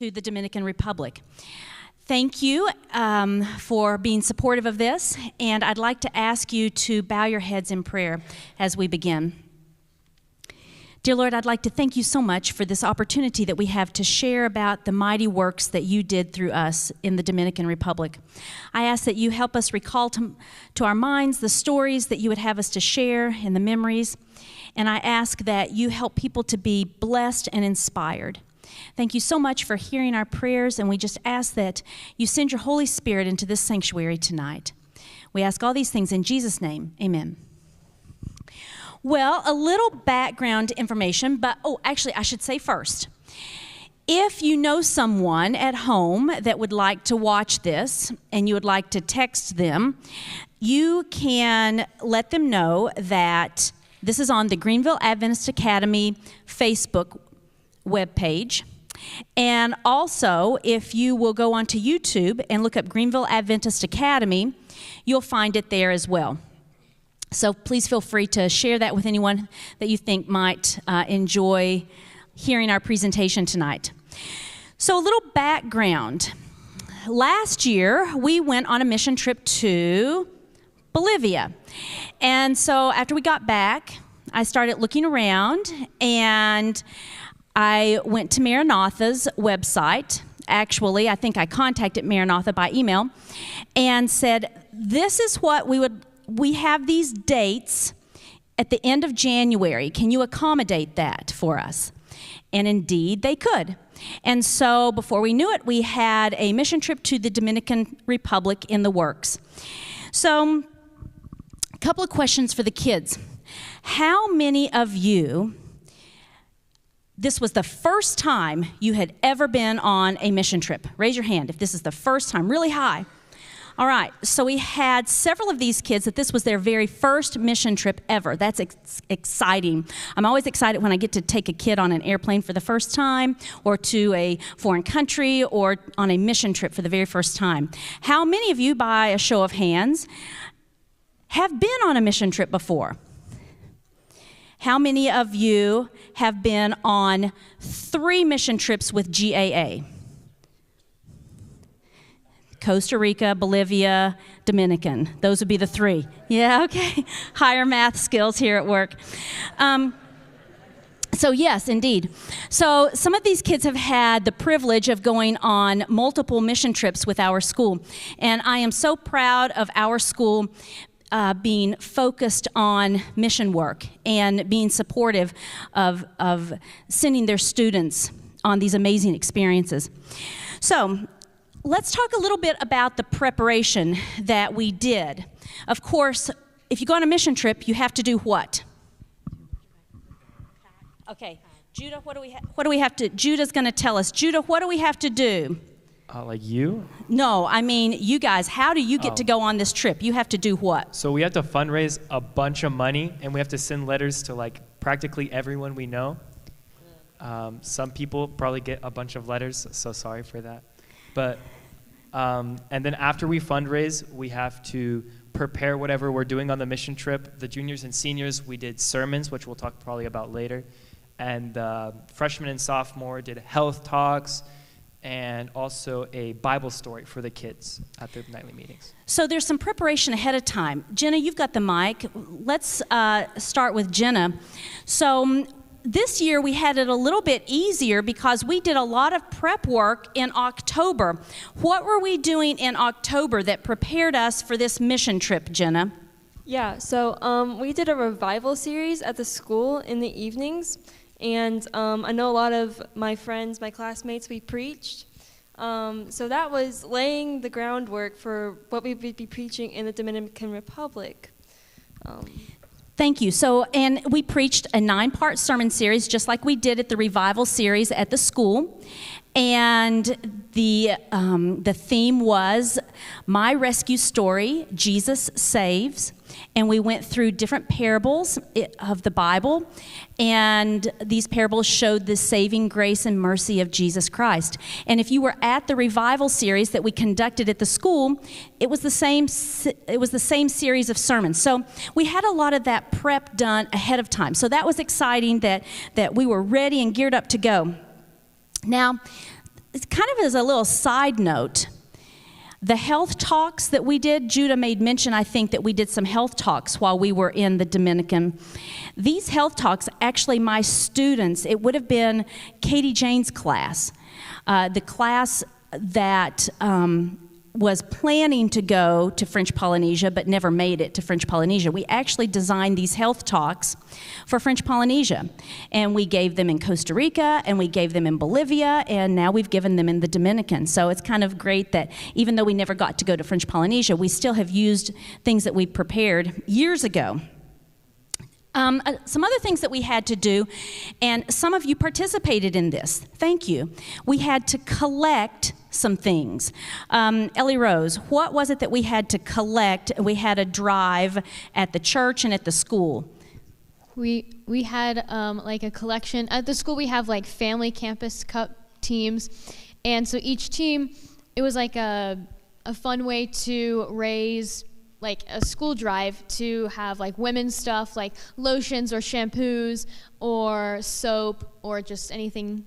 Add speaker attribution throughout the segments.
Speaker 1: to the Dominican Republic. Thank you for being supportive of this, and I'd like to ask you to bow your heads in prayer as we begin. Dear Lord, I'd like to thank you so much for this opportunity that we have to share about the mighty works that you did through us in the Dominican Republic. I ask that you help us recall to our minds the stories that you would have us to share and the memories, and I ask that you help people to be blessed and inspired. Thank you so much for hearing our prayers, and we just ask that you send your Holy Spirit into this sanctuary tonight. We ask all these things in Jesus' name. Amen. Well, a little background information, but actually I should say first, if you know someone at home that would like to watch this and you would like to text them, you can let them know that this is on the Greenville Adventist Academy Facebook webpage. And also, if you will go onto YouTube and look up Greenville Adventist Academy, you'll find it there as well. So please feel free to share that with anyone that you think might enjoy hearing our presentation tonight. So a little background. Last year, we went on a mission trip to Bolivia. And so after we got back, I started looking around, and I went to Maranatha's website. Actually, I think I contacted Maranatha by email and said, this is what we have these dates at the end of January. Can you accommodate that for us? And indeed, they could. And so before we knew it, we had a mission trip to the Dominican Republic in the works. So a couple of questions for the kids. How many of you, this was the first time you had ever been on a mission trip? Raise your hand if this is the first time, really high. All right, so we had several of these kids that this was their very first mission trip ever. That's exciting. I'm always excited when I get to take a kid on an airplane for the first time, or to a foreign country, or on a mission trip for the very first time. How many of you, by a show of hands, have been on a mission trip before? How many of you have been on 3 mission trips with GAA? Costa Rica, Bolivia, Dominican. Those would be the 3. Yeah, okay. Higher math skills here at work. So yes, indeed. So some of these kids have had the privilege of going on multiple mission trips with our school. And I am so proud of our school being focused on mission work and being supportive of sending their students on these amazing experiences. So let's talk a little bit about the preparation that we did. Of course, if you go on a mission trip, you have to do what? Okay, Judah, what do we have to, Judah's going to tell us. Judah, what do we have to do?
Speaker 2: Like you?
Speaker 1: No, I mean you guys. How do you get to go on this trip? You have to do what?
Speaker 2: So we have to fundraise a bunch of money, and we have to send letters to like practically everyone we know. Some people probably get a bunch of letters, so sorry for that. But and then after we fundraise, we have to prepare whatever we're doing on the mission trip. The juniors and seniors, we did sermons, which we'll talk probably about later. And freshmen and sophomore did health talks, and also a Bible story for the kids at their nightly meetings. So there's some preparation ahead of time. Jenna, you've got the mic. Let's start with Jenna. So this year we had it a little bit easier because we did a lot of prep work in October. What were we doing in October that prepared us for this mission trip, Jenna?
Speaker 3: Yeah, so we did a revival series at the school in the evenings. And I know a lot of my friends, my classmates, we preached. So that was laying the groundwork for what we would be preaching in the Dominican Republic.
Speaker 1: Thank you. So, and we preached a 9-part sermon series, just like we did at the revival series at the school. And the theme was My Rescue Story, Jesus Saves. And we went through different parables of the Bible, and these parables showed the saving grace and mercy of Jesus Christ. And if you were at the revival series that we conducted at the school, it was the same series of sermons. So we had a lot of that prep done ahead of time. So that was exciting that we were ready and geared up to go. Now, it's kind of as a little side note, the health talks that we did, Judah made mention, I think, that we did some health talks while we were in the Dominican. These health talks, actually my students, it would have been Katie Jane's class, the class that was planning to go to French Polynesia but never made it to French Polynesia. We actually designed these health talks for French Polynesia, and we gave them in Costa Rica, and we gave them in Bolivia, and now we've given them in the Dominican. So it's kind of great that even though we never got to go to French Polynesia, we still have used things that we prepared years ago. Some other things that we had to do, and some of you participated in this. Thank you. We had to collect some things. Ellie Rose, what was it that we had to collect? We had a drive at the church and at the school.
Speaker 4: We had like a collection. At the school we have like family campus cup teams, and so each team, it was like a fun way to raise like a school drive to have like women's stuff like lotions or shampoos or soap or just anything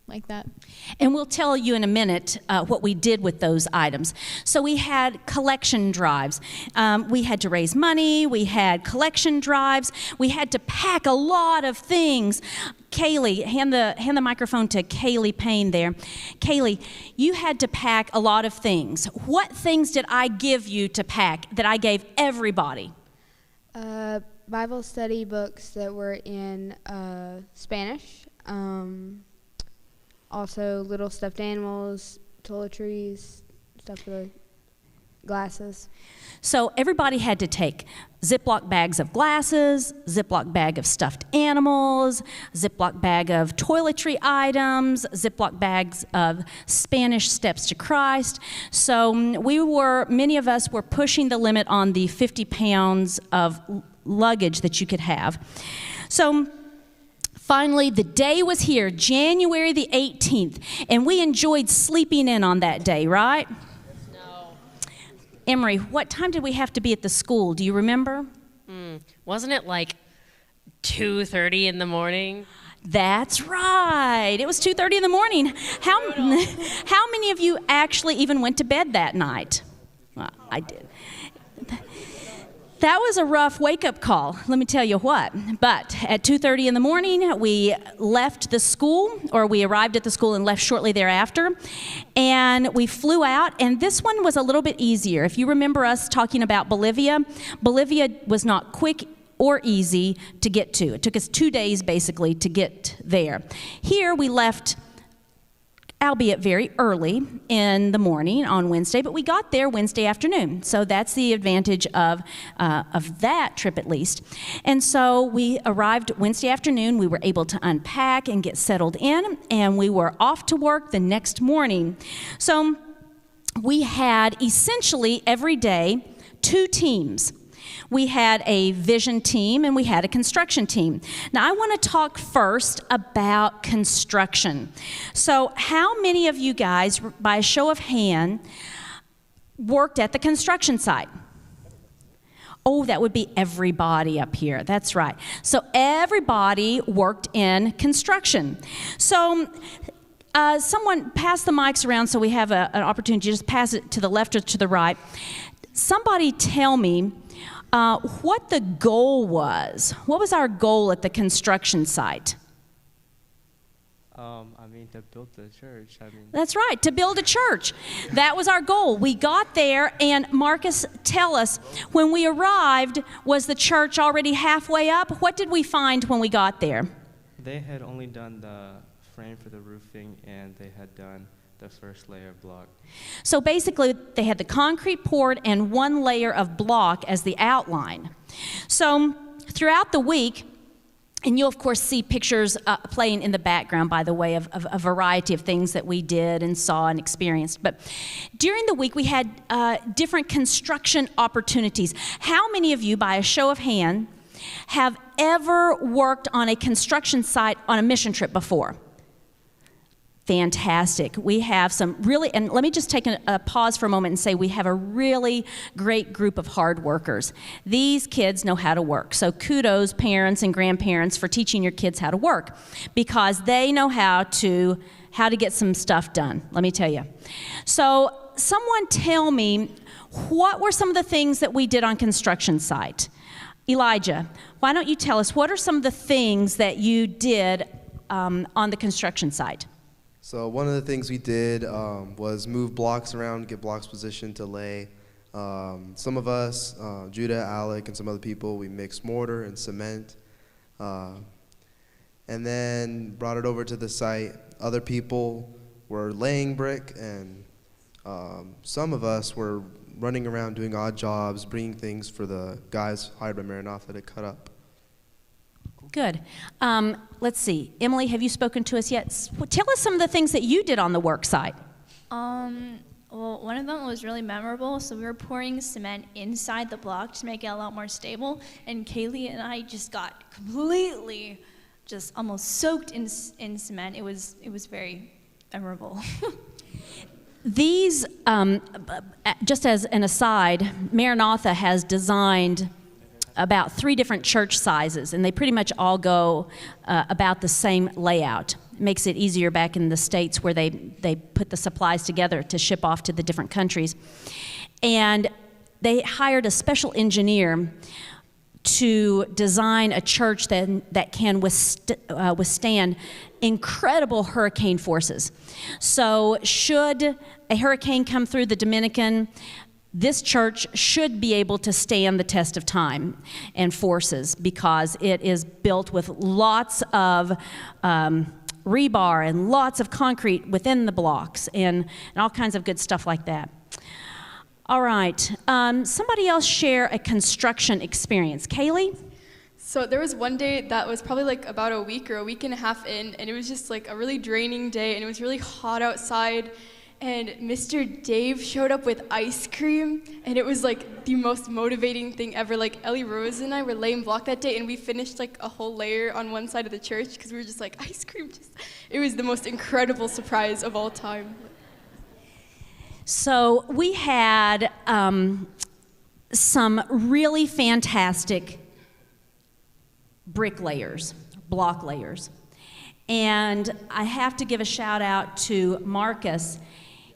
Speaker 4: like that.
Speaker 1: And we'll tell you in a minute what we did with those items. So we had collection drives. We had to raise money. We had collection drives. We had to pack a lot of things. Kaylee, hand the microphone to Kaylee Payne there. Kaylee, you had to pack a lot of things. What things did I give you to pack that I gave everybody?
Speaker 5: Bible study books that were in Spanish. Also little stuffed animals, toiletries, stuff for the glasses.
Speaker 1: So everybody had to take Ziploc bags of glasses, Ziploc bag of stuffed animals, Ziploc bag of toiletry items, Ziploc bags of Spanish Steps to Christ. So many of us were pushing the limit on the 50 pounds of luggage that you could have. So finally, the day was here, January the 18th, and we enjoyed sleeping in on that day, right?
Speaker 6: No.
Speaker 1: Emery, what time did we have to be at the school? Do you remember?
Speaker 6: Wasn't it like 2:30 in the morning?
Speaker 1: That's right. It was 2:30 in the morning. How many of you actually even went to bed that night? Well, I did. That was a rough wake-up call, let me tell you what. But at 2:30 in the morning, we left the school, or we arrived at the school and left shortly thereafter. And we flew out, and this one was a little bit easier. If you remember us talking about Bolivia, Bolivia was not quick or easy to get to. It took us 2 days, basically, to get there. Here, we left, albeit very early in the morning on Wednesday, but we got there Wednesday afternoon. So that's the advantage of that trip, at least. And so we arrived Wednesday afternoon. We were able to unpack and get settled in, and we were off to work the next morning. So we had essentially every day 2 teams. We had a vision team and we had a construction team. Now I want to talk first about construction. So how many of you guys, by a show of hand, worked at the construction site? Oh, that would be everybody up here. That's right. So everybody worked in construction. So someone pass the mics around so we have an opportunity to just pass it to the left or to the right. Somebody tell me what the goal was. What was our goal at the construction site?
Speaker 7: To build the church.
Speaker 1: That's right, to build a church. That was our goal. We got there, and Marcus, tell us, when we arrived, was the church already halfway up? What did we find when we got there?
Speaker 7: They had only done the frame for the roofing, and they had done the first layer of block.
Speaker 1: So basically, they had the concrete poured and 1 layer of block as the outline. So throughout the week, and you'll, of course, see pictures playing in the background, by the way, of a variety of things that we did and saw and experienced. But during the week, we had different construction opportunities. How many of you, by a show of hand, have ever worked on a construction site on a mission trip before? fantastic. We have some really, and let me just take a pause for a moment and say we have a really great group of hard workers. These kids know how to work. So kudos, parents and grandparents, for teaching your kids how to work, because they know how to get some stuff done, let me tell you. So someone tell me, what were some of the things that we did on construction site? Elijah, why don't you tell us, what are some of the things that you did on the construction site?
Speaker 8: So one of the things we did was move blocks around, get blocks positioned to lay. Some of us, Judah, Alec, and some other people, we mixed mortar and cement, and then brought it over to the site. Other people were laying brick, and some of us were running around doing odd jobs, bringing things for the guys hired by Maranatha to cut up.
Speaker 1: Good. Let's see. Emily, have you spoken to us yet? Tell us some of the things that you did on the work site.
Speaker 9: Well, one of them was really memorable. So we were pouring cement inside the block to make it a lot more stable. And Kaylee and I just got completely, just almost soaked in cement. It was very memorable.
Speaker 1: These, just as an aside, Maranatha has designed about 3 different church sizes, and they pretty much all go about the same layout. It makes it easier back in the States where they put the supplies together to ship off to the different countries. And they hired a special engineer to design a church that can withstand incredible hurricane forces. So should a hurricane come through the Dominican, this church should be able to stand the test of time and forces, because it is built with lots of rebar and lots of concrete within the blocks and all kinds of good stuff like that. All right, somebody else share a construction experience. Kaylee?
Speaker 10: So there was one day that was probably like about a week or a week and a half in, and it was just like a really draining day, and it was really hot outside, and Mr. Dave showed up with ice cream, and it was like the most motivating thing ever. Like Ellie Rose and I were laying block that day, and we finished like a whole layer on one side of the church because we were just like, ice cream, it was the most incredible surprise of all time.
Speaker 1: So we had some really fantastic bricklayers, block layers. And I have to give a shout out to Marcus.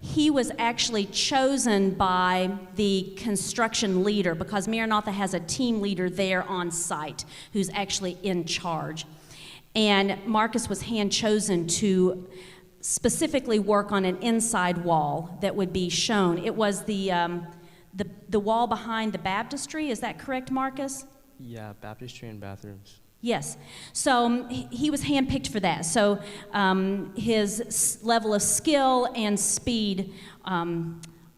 Speaker 1: He was actually chosen by the construction leader, because Maranatha has a team leader there on site who's actually in charge. And Marcus was hand chosen to specifically work on an inside wall that would be shown. It was the wall behind the baptistry. Is that correct, Marcus?
Speaker 7: Yeah, baptistry and bathrooms.
Speaker 1: Yes. So he was handpicked for that. So his level of skill and speed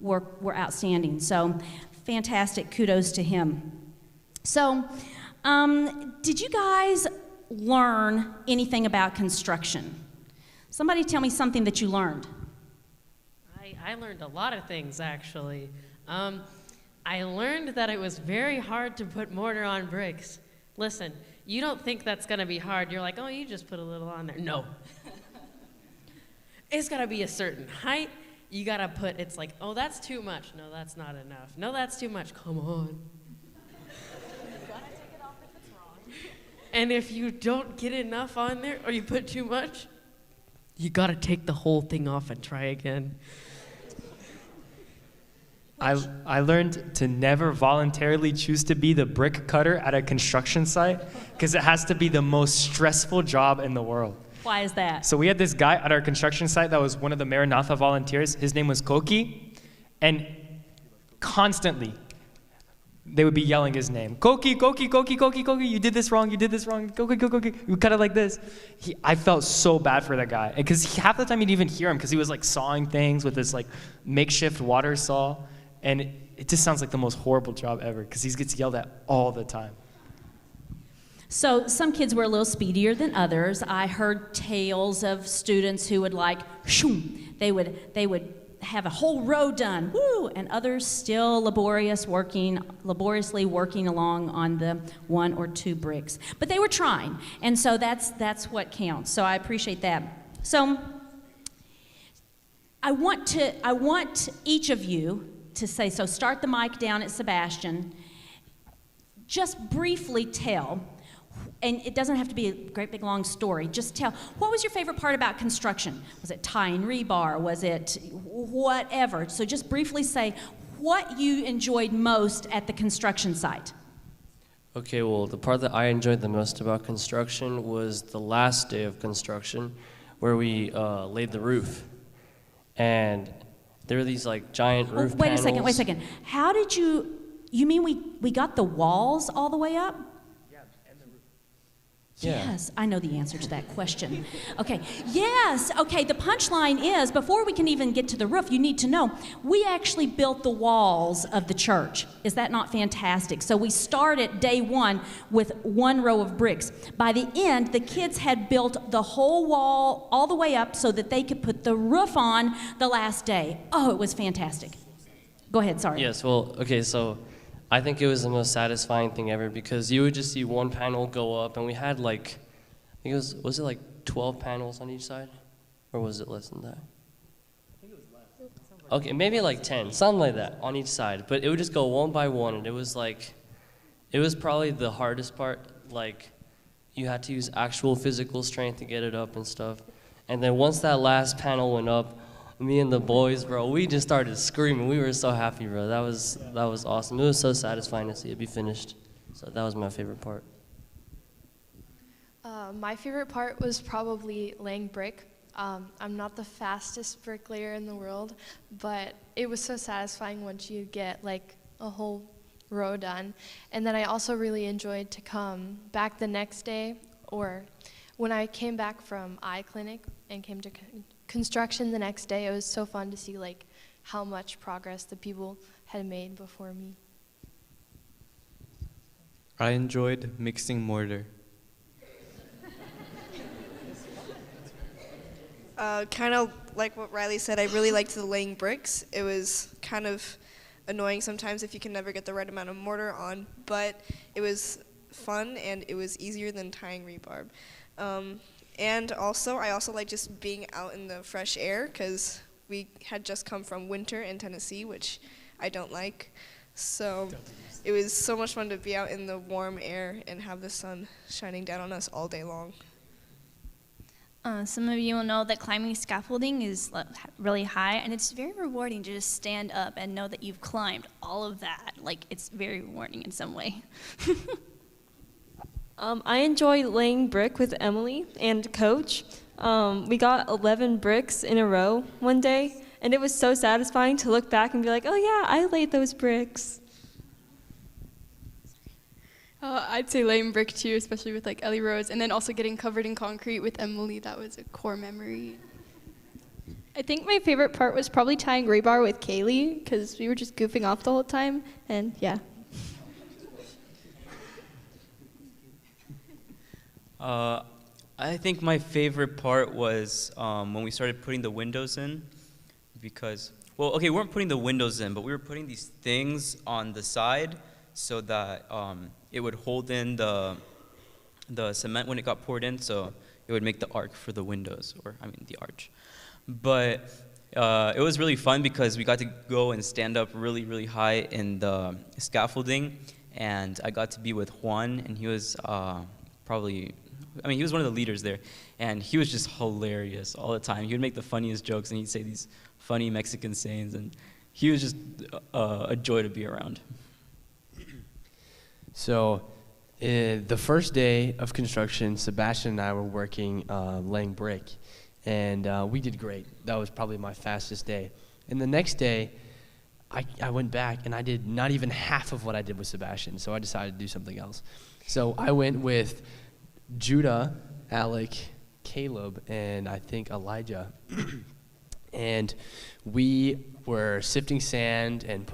Speaker 1: were outstanding. So fantastic. Kudos to him. So did you guys learn anything about construction? Somebody tell me something that you learned.
Speaker 6: I learned a lot of things, actually. I learned that it was very hard to put mortar on bricks. Listen, you don't think that's going to be hard. You're like, oh, you just put a little on there. No. It's got to be a certain height. You got to put, it's like, oh, that's too much. No, that's not enough. No, that's too much. Come on. You got to take it off if it's wrong. And if you don't get enough on there, or you put too much, you got to take the whole thing off and try again.
Speaker 2: I learned to never voluntarily choose to be the brick cutter at a construction site, because it has to be the most stressful job in the world.
Speaker 1: Why is that?
Speaker 2: So we had this guy at our construction site that was one of the Maranatha volunteers. His name was Koki, and constantly they would be yelling his name. Koki, Koki, Koki, Koki, Koki, you did this wrong, you did this wrong, Koki, Koki, Koki. We cut it like this. I felt so bad for that guy, because half the time you'd even hear him, because he was like sawing things with this like makeshift water saw. And it just sounds like the most horrible job ever, because he gets yelled at all the time.
Speaker 1: So some kids were a little speedier than others. I heard tales of students who would like, shoom, they would have a whole row done, woo, and others still laboriously working along on the 1 or 2 bricks. But they were trying, and so that's what counts. So I appreciate that. So I want each of you to say, so start the mic down at Sebastian. Just briefly tell, and it doesn't have to be a great big long story, just tell, what was your favorite part about construction? Was it tying rebar? Was it whatever? So just briefly say what you enjoyed most at the construction site.
Speaker 11: Okay, well, the part that I enjoyed the most about construction was the last day of construction where we laid the roof. And there were these like giant roof panels.
Speaker 1: Wait a second. How did you mean we got the walls all the way up?
Speaker 11: Yeah.
Speaker 1: Yes, I know the answer to that question. Okay, yes, okay, the punchline is, before we can even get to the roof, you need to know, we actually built the walls of the church. Is that not fantastic? So we started day one with one row of bricks. By the end, the kids had built the whole wall all the way up so that they could put the roof on the last day. Oh, it was fantastic. Go ahead, sorry.
Speaker 11: Yes, well, okay, so I think it was the most satisfying thing ever because you would just see one panel go up, and we had like, I think was it like 12 panels on each side? Or was it less than that? I think it was less. Okay, maybe like 10, something like that on each side. But it would just go one by one, and it was probably the hardest part. Like, you had to use actual physical strength to get it up and stuff. And then once that last panel went up, me and the boys, bro, we just started screaming. We were so happy, bro. That was awesome. It was so satisfying to see it be finished. So that was my favorite part.
Speaker 12: My favorite part was probably laying brick. I'm not the fastest bricklayer in the world, but it was so satisfying once you get like a whole row done. And then I also really enjoyed to come back the next day, or when I came back from eye clinic and came to construction the next day. It was so fun to see like how much progress the people had made before me.
Speaker 7: I enjoyed mixing mortar.
Speaker 13: Kind of like what Riley said, I really liked the laying bricks. It was kind of annoying sometimes if you can never get the right amount of mortar on, but it was fun and it was easier than tying rebarb. And also, I also like just being out in the fresh air because we had just come from winter in Tennessee, which I don't like. So it was so much fun to be out in the warm air and have the sun shining down on us all day long.
Speaker 9: Some of you will know that climbing scaffolding is really high, and it's very rewarding to just stand up and know that you've climbed all of that. Like, it's very rewarding in some way.
Speaker 3: I enjoy laying brick with Emily and Coach. We got 11 bricks in a row one day, and it was so satisfying to look back and be like, oh yeah, I laid those bricks.
Speaker 10: I'd say laying brick too, especially with like Ellie Rose, and then also getting covered in concrete with Emily. That was a core memory.
Speaker 14: I think my favorite part was probably tying rebar with Kaylee, because we were just goofing off the whole time, and yeah.
Speaker 15: I think my favorite part was when we started putting the windows in, because, well, okay, we weren't putting the windows in, but we were putting these things on the side so that it would hold in the cement when it got poured in, so it would make the arc for the windows, the arch. But it was really fun because we got to go and stand up really, really high in the scaffolding, and I got to be with Juan, and he was he was one of the leaders there, and he was just hilarious all the time. He would make the funniest jokes, and he'd say these funny Mexican sayings, and he was just a joy to be around.
Speaker 16: So the first day of construction, Sebastian and I were working laying brick, and we did great. That was probably my fastest day. And the next day, I went back, and I did not even half of what I did with Sebastian, so I decided to do something else. So I went with Judah, Alec, Caleb, and I think Elijah. And we were sifting sand and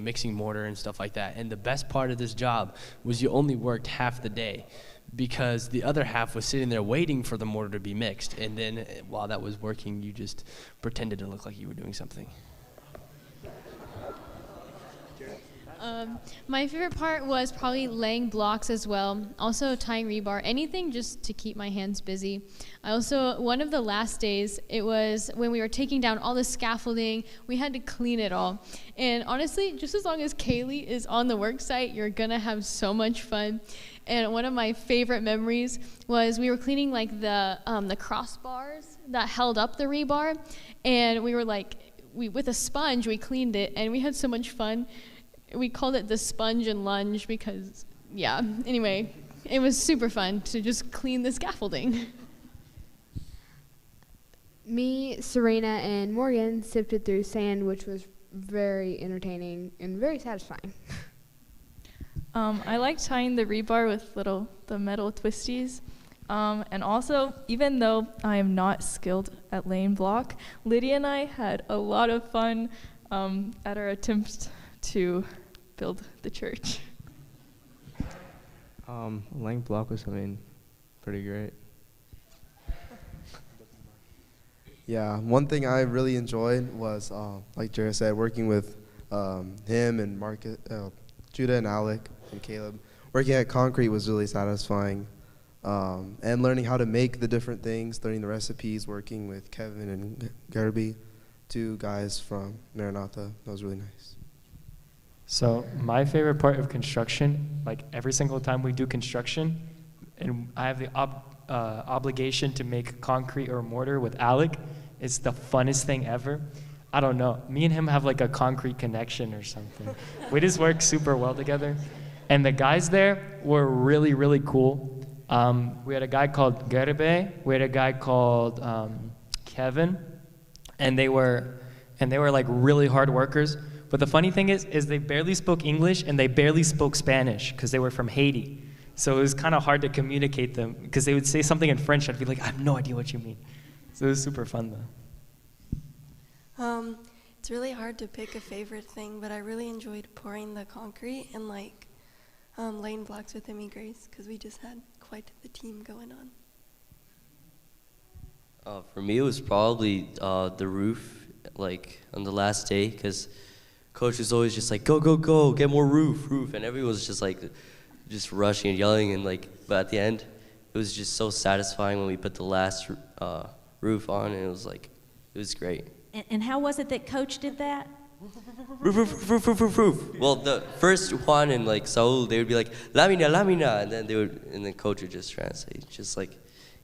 Speaker 16: mixing mortar and stuff like that. And the best part of this job was you only worked half the day because the other half was sitting there waiting for the mortar to be mixed. And then while that was working, you just pretended to look like you were doing something.
Speaker 4: My favorite part was probably laying blocks as well. Also tying rebar, anything just to keep my hands busy. I also, one of the last days, it was when we were taking down all the scaffolding, we had to clean it all. And honestly, just as long as Kaylee is on the work site, you're gonna have so much fun. And one of my favorite memories was we were cleaning like the crossbars that held up the rebar, and we were like, with a sponge, we cleaned it, and we had so much fun. We called it the sponge and lunge because, yeah, anyway, it was super fun to just clean the scaffolding.
Speaker 5: Me, Serena, and Morgan sifted through sand, which was very entertaining and very satisfying.
Speaker 14: I like tying the rebar with the metal twisties. And also, even though I am not skilled at laying block, Lydia and I had a lot of fun at our attempt to build the church.
Speaker 7: Laying block was pretty great.
Speaker 8: Yeah, one thing I really enjoyed was, like Jared said, working with him and Marcus, Judah and Alec and Caleb. Working at concrete was really satisfying. And learning how to make the different things, learning the recipes, working with Kevin and Garby, 2 guys from Maranatha. That was really nice.
Speaker 2: So my favorite part of construction, like every single time we do construction, and I have the obligation to make concrete or mortar with Alec, it's the funnest thing ever. I don't know. Me and him have like a concrete connection or something. We just work super well together. And the guys there were really, really cool. We had a guy called Gerbe, we had a guy called Kevin, and they were like really hard workers. But the funny thing is they barely spoke English and they barely spoke Spanish because they were from Haiti. So it was kind of hard to communicate them because they would say something in French. I'd be like, I have no idea what you mean. So it was super fun though.
Speaker 17: It's really hard to pick a favorite thing, but I really enjoyed pouring the concrete and laying blocks with Emmy Grace because we just had quite the team going on.
Speaker 11: For me, it was probably the roof, like on the last day, because coach was always just like, go, go, go, get more roof, and everyone was just like, just rushing and yelling, and but at the end, it was just so satisfying when we put the last roof on, and it was great.
Speaker 1: And how was it that coach did that?
Speaker 11: Roof. Well, the first Juan and Saul, they would be like, lamina, lamina, and then coach would just translate. Just it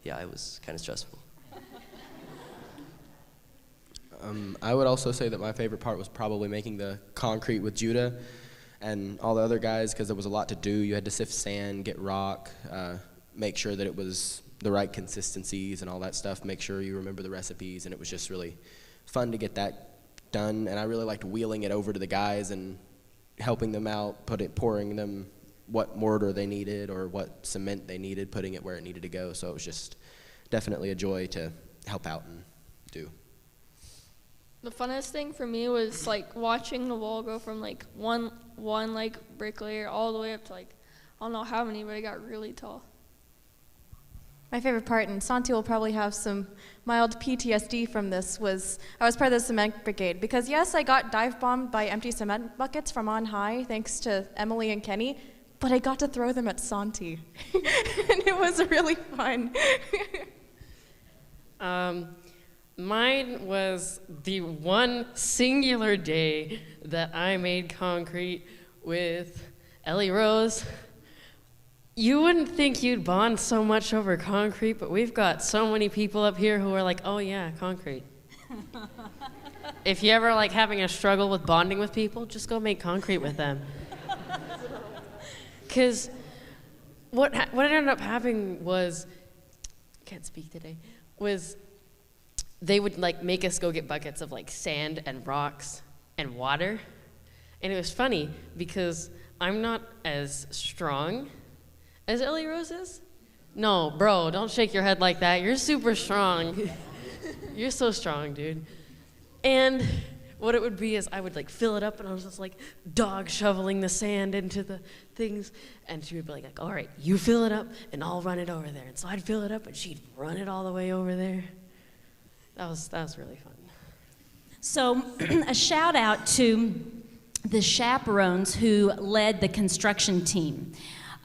Speaker 11: was kind of stressful.
Speaker 16: I would also say that my favorite part was probably making the concrete with Judah and all the other guys because there was a lot to do. You had to sift sand, get rock, make sure that it was the right consistencies and all that stuff, make sure you remember the recipes, and it was just really fun to get that done. And I really liked wheeling it over to the guys and helping them out, pouring them what mortar they needed or what cement they needed, putting it where it needed to go. So it was just definitely a joy to help out and do.
Speaker 14: The funnest thing for me was watching the wall go from one brick layer all the way up to I don't know how many, but it got really tall.
Speaker 18: My favorite part, and Santi will probably have some mild PTSD from this, was I was part of the cement brigade. Because yes, I got dive bombed by empty cement buckets from on high, thanks to Emily and Kenny, but I got to throw them at Santi. And it was really fun.
Speaker 6: Mine was the one singular day that I made concrete with Ellie Rose. You wouldn't think you'd bond so much over concrete, but we've got so many people up here who are like, oh yeah, concrete. If you ever having a struggle with bonding with people, just go make concrete with them. Because what ended up happening was, I can't speak today, was they would make us go get buckets of sand and rocks and water. And it was funny because I'm not as strong as Ellie Rose is? No, bro, don't shake your head like that. You're super strong. You're so strong, dude. And what it would be is I would fill it up, and I was just dog shoveling the sand into the things. And she would be like, all right, you fill it up, and I'll run it over there. And so I'd fill it up, and she'd run it all the way over there. That was really fun.
Speaker 1: So a shout out to the chaperones who led the construction team.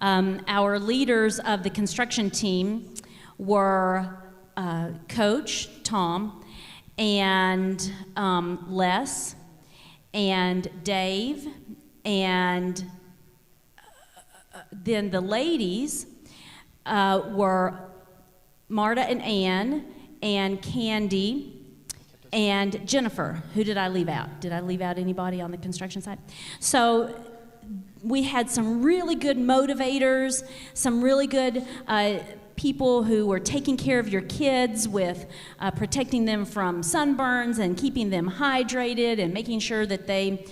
Speaker 1: Our leaders of the construction team were Coach Tom and Les and Dave, and then the ladies were Marta and Ann and Candy and Jennifer. Who did I leave out? Did I leave out anybody on the construction side? So we had some really good motivators, some really good people who were taking care of your kids with protecting them from sunburns and keeping them hydrated and making sure that they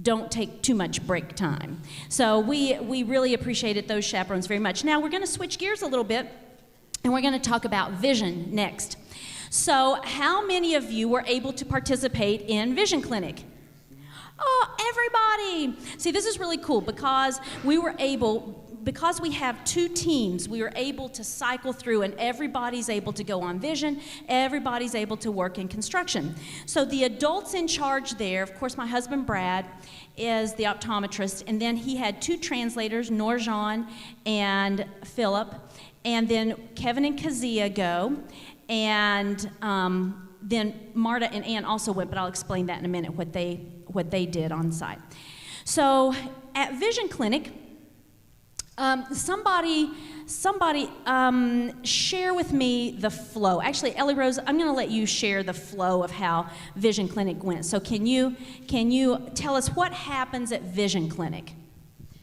Speaker 1: don't take too much break time. So we really appreciated those chaperones very much. Now we're going to switch gears a little bit, and we're going to talk about vision next. So how many of you were able to participate in Vision Clinic? Oh, everybody! See, this is really cool because because we have two teams, we were able to cycle through, and everybody's able to go on vision, everybody's able to work in construction. So the adults in charge there, of course, my husband Brad is the optometrist, and then he had two translators, Norjan and Philip, and then Kevin and Kazia go, and then Marta and Ann also went, but I'll explain that in a minute, what they did on site. So at Vision Clinic, somebody share with me the flow. Actually, Ellie Rose, I'm going to let you share the flow of how Vision Clinic went. So can you tell us what happens at Vision Clinic?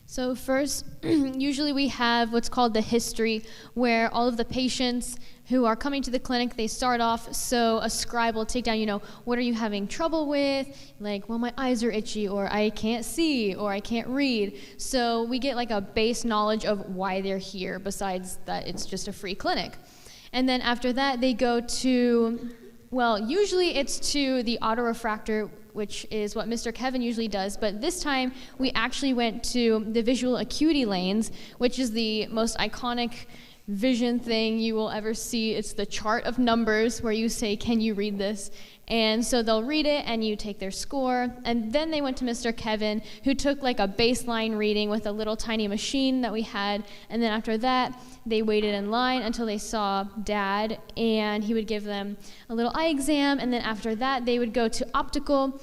Speaker 4: So first, usually we have what's called the history, where all of the patients who are coming to the clinic, they start off, so a scribe will take down, what are you having trouble with? Like, well, my eyes are itchy, or I can't see, or I can't read. So we get like a base knowledge of why they're here, besides that it's just a free clinic. And then after that, they go to, well, usually it's to the autorefractor, which is what Mr. Kevin usually does, but this time we actually went to the visual acuity lanes, which is the most iconic vision thing you will ever see. It's the chart of numbers where you say, can you read this? And so they'll read it and you take their score. And then they went to Mr. Kevin, who took like a baseline reading with a little tiny machine that we had. And then after that, they waited in line until they saw Dad, and he would give them a little eye exam. And then after that, they would go to optical,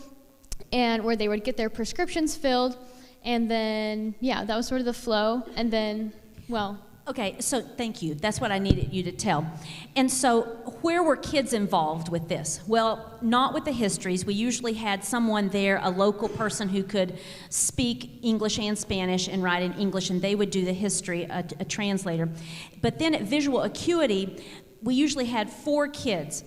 Speaker 4: and where they would get their prescriptions filled. And then, yeah, that was sort of the flow. And then, well,
Speaker 1: okay, so thank you. That's what I needed you to tell. And so where were kids involved with this? Well, not with the histories. We usually had someone there, a local person who could speak English and Spanish and write in English, and they would do the history, a translator. But then at visual acuity, we usually had 4 kids.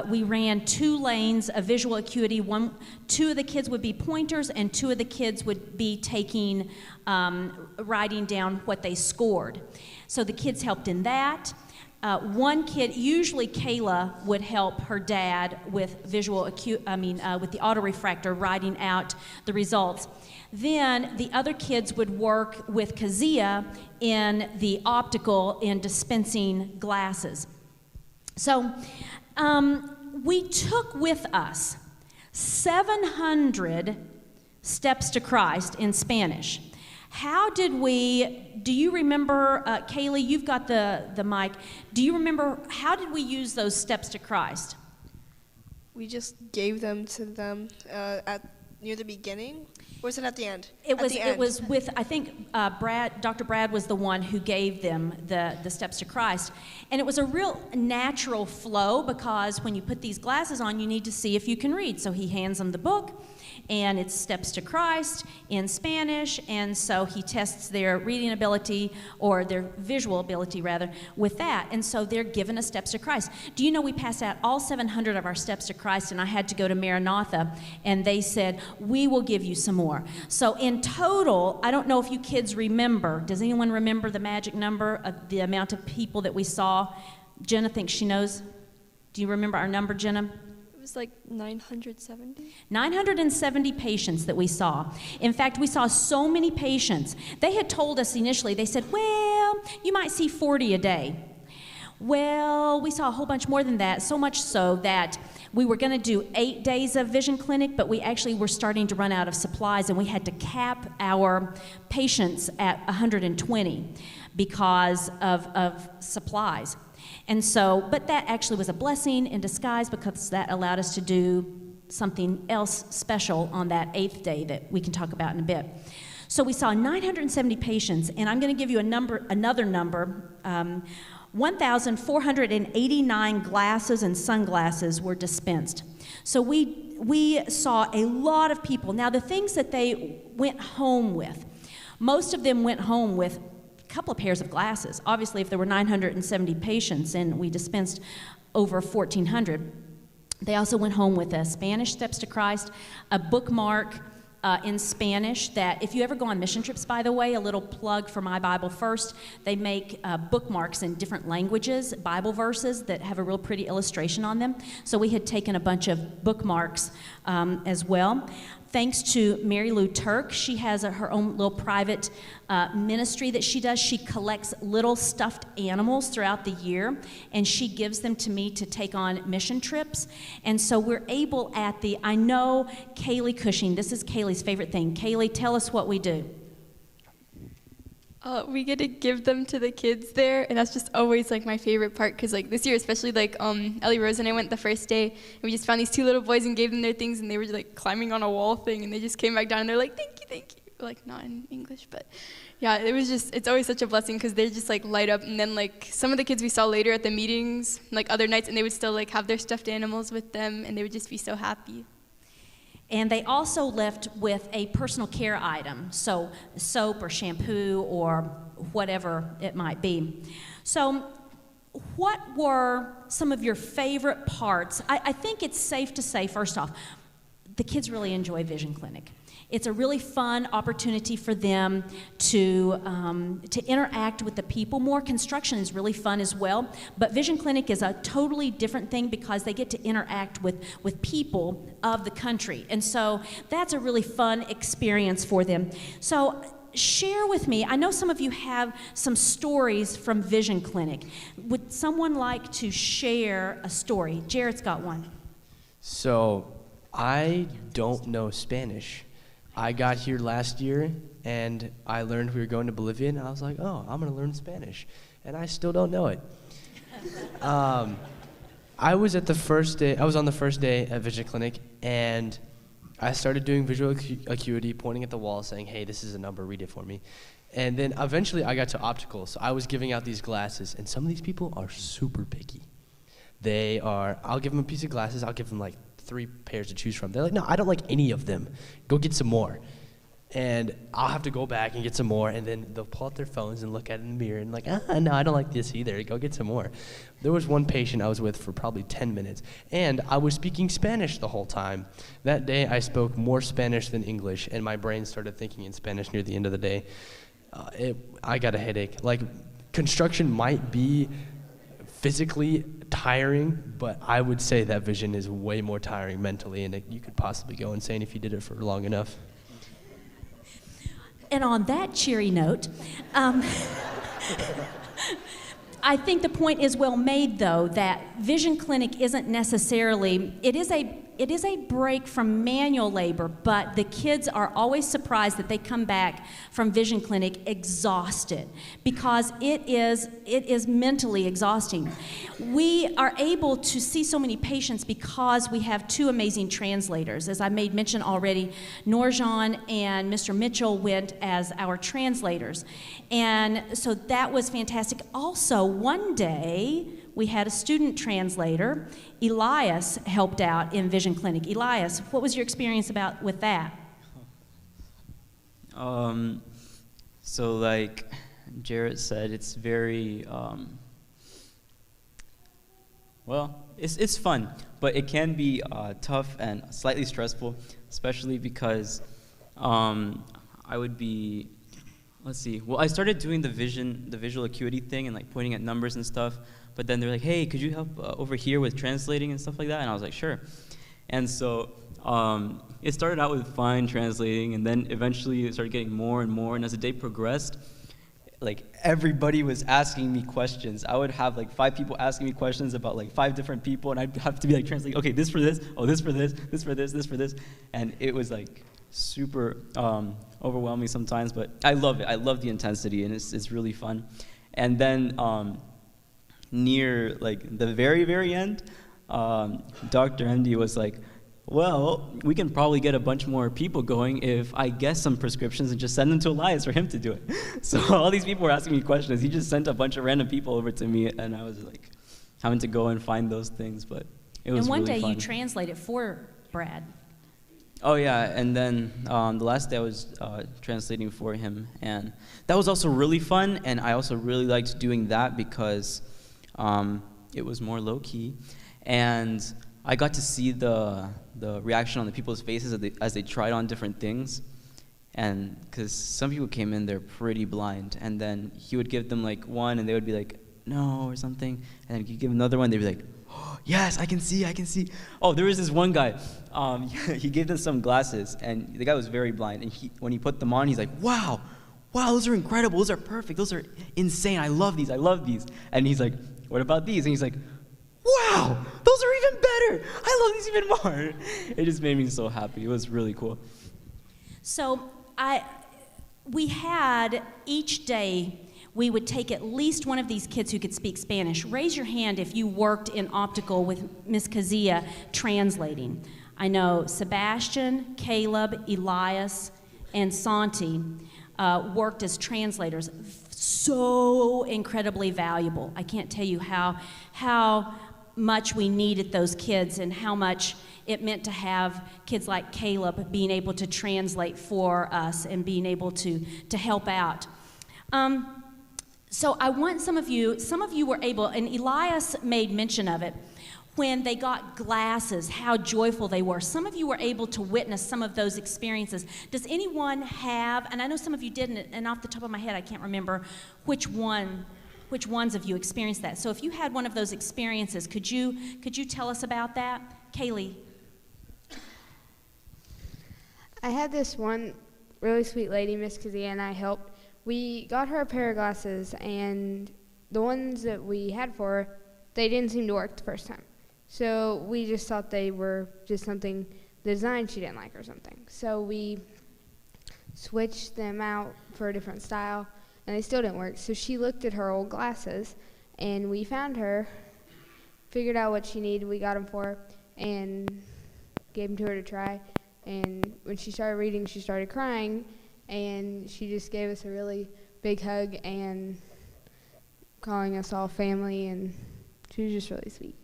Speaker 1: We ran 2 lanes of visual acuity. 2 of the kids would be pointers, and 2 of the kids would be taking, writing down what they scored. So the kids helped in that. One kid, usually Kayla, would help her dad with with the autorefractor, writing out the results. Then the other kids would work with Kazia in the optical in dispensing glasses. So we took with us 700 steps to Christ in Spanish. How did do you remember, Kaylee, you've got the mic. Do you remember, how did we use those steps to Christ?
Speaker 13: We just gave them to them near the beginning. Or was it at the end?
Speaker 1: It was with, I think Dr. Brad was the one who gave them the steps to Christ. And it was a real natural flow, because when you put these glasses on, you need to see if you can read. So he hands them the book, and it's Steps to Christ in Spanish, and so he tests their reading ability, or their visual ability rather, with that, and so they're given a Steps to Christ. Do you know we passed out all 700 of our Steps to Christ, and I had to go to Maranatha, and they said, we will give you some more. So in total, I don't know if you kids remember, does anyone remember the magic number of the amount of people that we saw? Jenna thinks she knows. Do you remember our number, Jenna?
Speaker 12: It was like 970.
Speaker 1: 970 patients that we saw. In fact, we saw so many patients. They had told us initially, they said, well, you might see 40 a day. Well, we saw a whole bunch more than that, so much so that we were going to do 8 days of vision clinic, but we actually were starting to run out of supplies, and we had to cap our patients at 120 because of supplies. And so, but that actually was a blessing in disguise because that allowed us to do something else special on that 8th day that we can talk about in a bit. So we saw 970 patients, and I'm going to give you another number. 1,489 glasses and sunglasses were dispensed. So we saw a lot of people. Now, the things that they went home with, most of them went home with a couple of pairs of glasses. Obviously, if there were 970 patients and we dispensed over 1,400, they also went home with a Spanish Steps to Christ, a bookmark in Spanish that, if you ever go on mission trips, by the way, a little plug for My Bible First, they make bookmarks in different languages, Bible verses that have a real pretty illustration on them. So we had taken a bunch of bookmarks as well. Thanks to Mary Lou Turk, she has her own little private ministry that she does. She collects little stuffed animals throughout the year, and she gives them to me to take on mission trips. And so we're able I know Kaylee Cushing, this is Kaylee's favorite thing. Kaylee, tell us what we do.
Speaker 10: We get to give them to the kids there, and that's just always like my favorite part, because like this year especially, like Ellie Rose and I went the first day, and we just found these 2 little boys and gave them their things, and they were like climbing on a wall thing, and they just came back down and they're like, thank you, like not in English, but yeah, it's always such a blessing because they just like light up. And then like some of the kids we saw later at the meetings, like other nights, and they would still like have their stuffed animals with them, and they would just be so happy.
Speaker 1: And they also left with a personal care item, so soap or shampoo or whatever it might be. So what were some of your favorite parts? I think it's safe to say, first off, the kids really enjoy Vision Clinic. It's a really fun opportunity for them to interact with the people more. Construction is really fun as well, but Vision Clinic is a totally different thing because they get to interact with people of the country. And so that's a really fun experience for them. So share with me, I know some of you have some stories from Vision Clinic. Would someone like to share a story? Jared's got one.
Speaker 16: So I don't know Spanish. I got here last year, and I learned we were going to Bolivia, and I was like, oh, I'm going to learn Spanish. And I still don't know it. I was on the first day at Vision Clinic, and I started doing visual acuity, pointing at the wall, saying, hey, this is a number, read it for me. And then eventually I got to optical, so I was giving out these glasses, and some of these people are super picky. I'll give them a piece of glasses, I'll give them like 3 pairs to choose from. They're like, no, I don't like any of them. Go get some more. And I'll have to go back and get some more, and then they'll pull out their phones and look at it in the mirror and like, no, I don't like this either. Go get some more. There was one patient I was with for probably 10 minutes, and I was speaking Spanish the whole time. That day I spoke more Spanish than English, and my brain started thinking in Spanish near the end of the day. I got a headache. Like, construction might be physically tiring, but I would say that vision is way more tiring mentally, and you could possibly go insane if you did it for long enough.
Speaker 1: And on that cheery note, I think the point is well made, though, that Vision Clinic isn't necessarily, it is a break from manual labor, but the kids are always surprised that they come back from Vision Clinic exhausted, because it is mentally exhausting. We are able to see so many patients because we have 2 amazing translators. As I made mention already, Norjan and Mr. Mitchell went as our translators. And so that was fantastic. Also, one day, we had a student translator. Elias helped out in Vision Clinic. Elias, what was your experience with that?
Speaker 19: So like Jarrett said, it's very, well, it's fun, but it can be tough and slightly stressful, especially because I would be, let's see, well, I started doing the visual acuity thing and like pointing at numbers and stuff. But then they're like, hey, could you help over here with translating and stuff like that? And I was like, sure. And so it started out with fine translating, and then eventually it started getting more and more. And as the day progressed, like everybody was asking me questions. I would have like 5 people asking me questions about like 5 different people, and I'd have to be like translating, okay, this for this, oh, this for this, this for this, this for this. And it was like super overwhelming sometimes, but I love it. I love the intensity, and it's really fun. And then near like the very, very end, Dr. MD was like, well, we can probably get a bunch more people going if I guess some prescriptions and just send them to Elias for him to do it. So all these people were asking me questions. He just sent a bunch of random people over to me, and I was like having to go and find those things, but it was really fun.
Speaker 1: And one day you translated for Brad.
Speaker 19: Oh yeah, and then the last day I was translating for him, and that was also really fun, and I also really liked doing that because it was more low-key, and I got to see the reaction on the people's faces as they tried on different things, and because some people came in there pretty blind, and then he would give them like one, and they would be like, no, or something, and then he'd give another one, they'd be like, oh, yes, I can see. Oh, there was this one guy, he gave them some glasses, and the guy was very blind, and when he put them on, he's like, wow, those are incredible, those are perfect, those are insane, I love these, and he's like, what about these? And he's like, wow, those are even better. I love these even more. It just made me so happy. It was really cool.
Speaker 1: So we had each day, we would take at least one of these kids who could speak Spanish. Raise your hand if you worked in optical with Miss Kazia translating. I know Sebastian, Caleb, Elias, and Santi worked as translators. So incredibly valuable. I can't tell you how much we needed those kids and how much it meant to have kids like Caleb being able to translate for us and being able to help out. So I want some of you were able, and Elias made mention of it, when they got glasses, how joyful they were. Some of you were able to witness some of those experiences. Does anyone have, and I know some of you didn't, and off the top of my head I can't remember which ones of you experienced that. So if you had one of those experiences, could you tell us about that? Kaylee.
Speaker 5: I had this one really sweet lady, Miss Kazia, and I helped. We got her a pair of glasses, and the ones that we had for her, they didn't seem to work the first time. So we just thought they were just something, the design she didn't like or something. So we switched them out for a different style, and they still didn't work. So she looked at her old glasses, and we found her, figured out what she needed, we got them for her, and gave them to her to try. And when she started reading, she started crying, and she just gave us a really big hug and calling us all family, and she was just really sweet.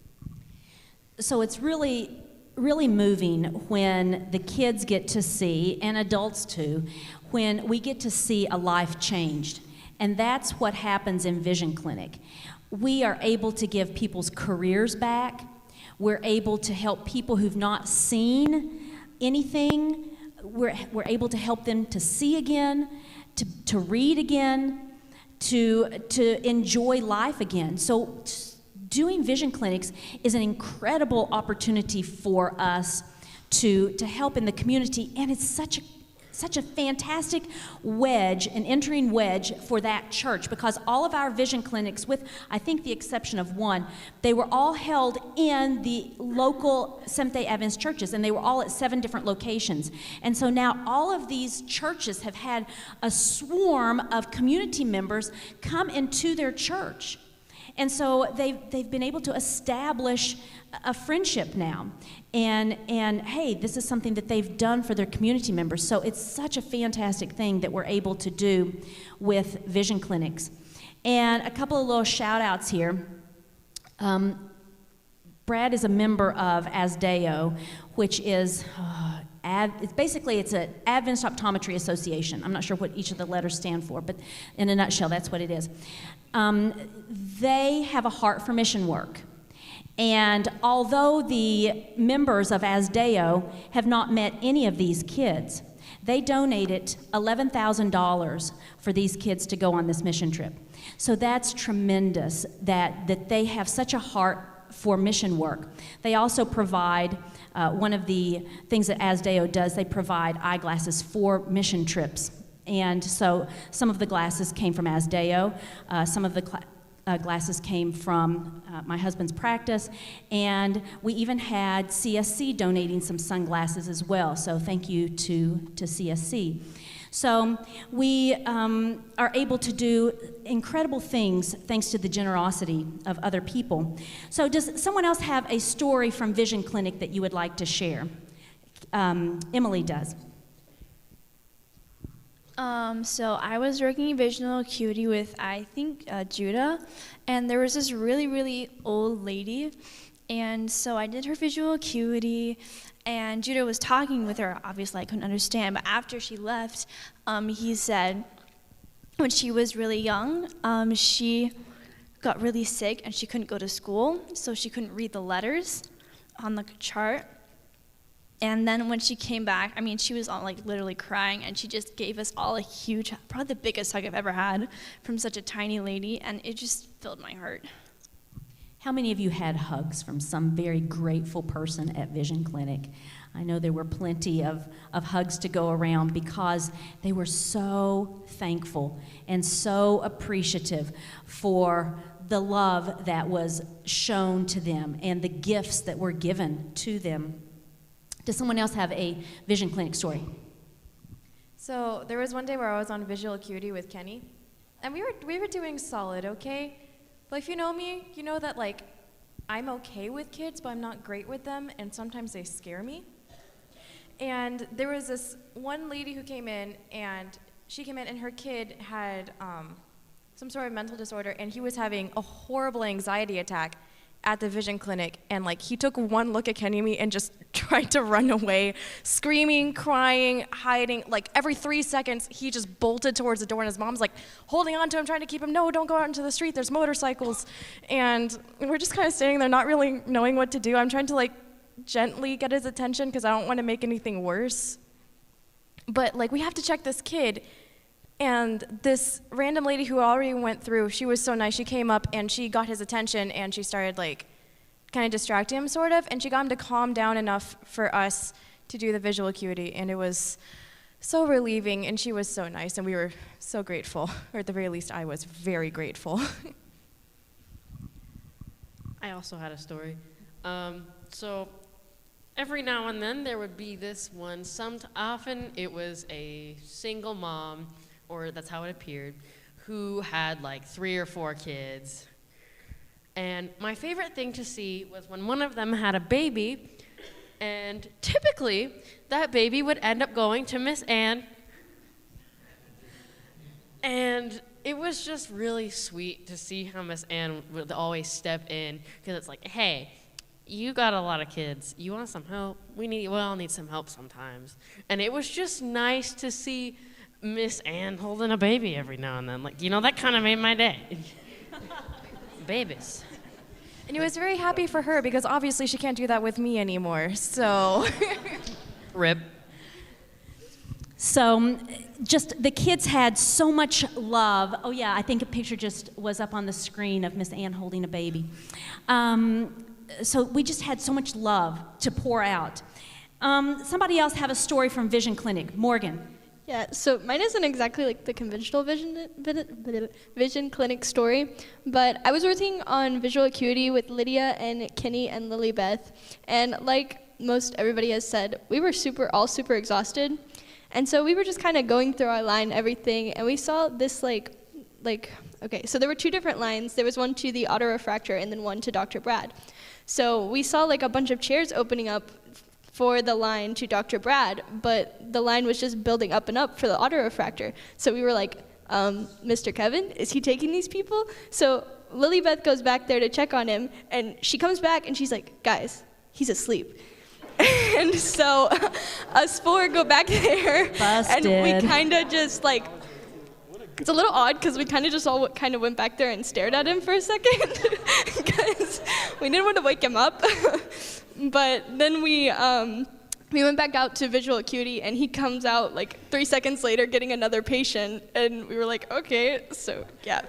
Speaker 1: So it's really, really moving when the kids get to see, and adults too, when we get to see a life changed. And that's what happens in Vision Clinic. We are able to give people's careers back. We're able to help people who've not seen anything. We're able to help them to see again, to read again, to enjoy life again. So doing vision clinics is an incredible opportunity for us to help in the community, and it's such a fantastic wedge, an entering wedge for that church, because all of our vision clinics, with I think the exception of one, they were all held in the local Seventh-day Adventist churches, and they were all at 7 different locations. And so now all of these churches have had a swarm of community members come into their church. And so they've been able to establish a friendship now. And hey, this is something that they've done for their community members. So it's such a fantastic thing that we're able to do with vision clinics. And a couple of little shout outs here. Brad is a member of ASDEO, which is it's an Adventist Optometry Association. I'm not sure what each of the letters stand for, but in a nutshell, that's what it is. They have a heart for mission work. And although the members of ASDEO have not met any of these kids, they donated $11,000 for these kids to go on this mission trip. So that's tremendous that they have such a heart for mission work. They also provide, one of the things that ASDEO does, they provide eyeglasses for mission trips. And so some of the glasses came from Asdeo, some of the glasses came from my husband's practice, and we even had CSC donating some sunglasses as well, so thank you to CSC. So we are able to do incredible things thanks to the generosity of other people. So does someone else have a story from Vision Clinic that you would like to share? Emily does.
Speaker 9: So I was working in visual acuity with, I think, Judah, and there was this really, really old lady, and so I did her visual acuity, and Judah was talking with her. Obviously, I couldn't understand, but after she left, he said when she was really young, she got really sick, and she couldn't go to school, so she couldn't read the letters on the chart. And then when she came back, I mean, she was all, like, literally crying, and she just gave us all a huge, probably the biggest hug I've ever had from such a tiny lady, and it just filled my heart.
Speaker 1: How many of you had hugs from some very grateful person at Vision Clinic? I know there were plenty of hugs to go around because they were so thankful and so appreciative for the love that was shown to them and the gifts that were given to them. Does someone else have a Vision Clinic story?
Speaker 18: So there was one day where I was on visual acuity with Kenny, and we were doing solid, okay? But if you know me, you know that, like, I'm okay with kids, but I'm not great with them, and sometimes they scare me. And there was this one lady who came in, and she came in, and her kid had some sort of mental disorder, and he was having a horrible anxiety attack at the Vision Clinic, and, like, he took one look at Kenny and me and just tried to run away, screaming, crying, hiding. Like, every 3 seconds, he just bolted towards the door, and his mom's, like, holding on to him, trying to keep him, no, don't go out into the street, there's motorcycles. And we're just kind of standing there, not really knowing what to do. I'm trying to, like, gently get his attention because I don't want to make anything worse. But, like, we have to check this kid. And this random lady who already went through, she was so nice. She came up and she got his attention and she started, like, kind of distracting him, sort of. And she got him to calm down enough for us to do the visual acuity. And it was so relieving, and she was so nice, and we were so grateful. Or at the very least, I was very grateful.
Speaker 6: I also had a story. So every now and then there would be this one. Often it was a single mom, or that's how it appeared, who had like 3 or 4 kids. And my favorite thing to see was when one of them had a baby, and typically that baby would end up going to Miss Ann. And it was just really sweet to see how Miss Ann would always step in, because it's like, hey, you got a lot of kids. You want some help? We all need some help sometimes. And it was just nice to see Miss Ann holding a baby every now and then. Like, you know, that kind of made my day. Babies.
Speaker 18: And it was very happy for her, because obviously she can't do that with me anymore, so.
Speaker 6: Rip.
Speaker 1: So just the kids had so much love. Oh yeah, I think a picture just was up on the screen of Miss Ann holding a baby. So we just had so much love to pour out. Somebody else have a story from Vision Clinic. Morgan.
Speaker 20: Yeah, so mine isn't exactly like the conventional Vision Clinic story, but I was working on visual acuity with Lydia and Kenny and Lily Beth, and like most everybody has said, we were all super exhausted, and so we were just kind of going through our line, everything, and we saw this okay, so there were 2 different lines. There was one to the autorefractor and then one to Dr. Brad. So we saw like a bunch of chairs opening up for the line to Dr. Brad, but the line was just building up and up for the autorefractor. So we were like, Mr. Kevin, is he taking these people? So Lily Beth goes back there to check on him, and she comes back and she's like, guys, he's asleep. And so us 4 go back there,
Speaker 1: Busted.
Speaker 20: And we kind of just like, it's a little odd because we kind of just all kind of went back there and stared at him for a second because we didn't want to wake him up. But then we went back out to visual acuity, and he comes out like 3 seconds later getting another patient, and we were like, okay, so yeah.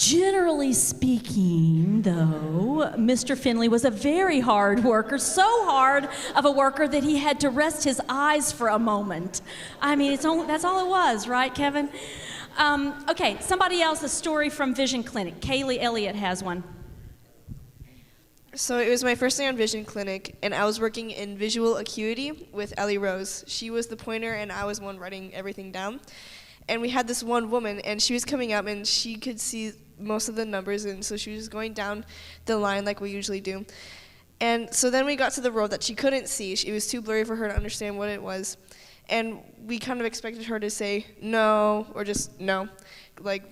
Speaker 1: Generally speaking, though, Mr. Finley was a very hard worker, so hard of a worker that he had to rest his eyes for a moment. I mean, that's all it was, right, Kevin? Okay, somebody else, a story from Vision Clinic. Kaylee Elliott has one.
Speaker 13: So it was my first day on Vision Clinic, and I was working in visual acuity with Ellie Rose. She was the pointer, and I was the one writing everything down. And we had this one woman, and she was coming up, and she could see most of the numbers, and so she was going down the line like we usually do. And so then we got to the row that she couldn't see. It was too blurry for her to understand what it was. And we kind of expected her to say no, or just no, like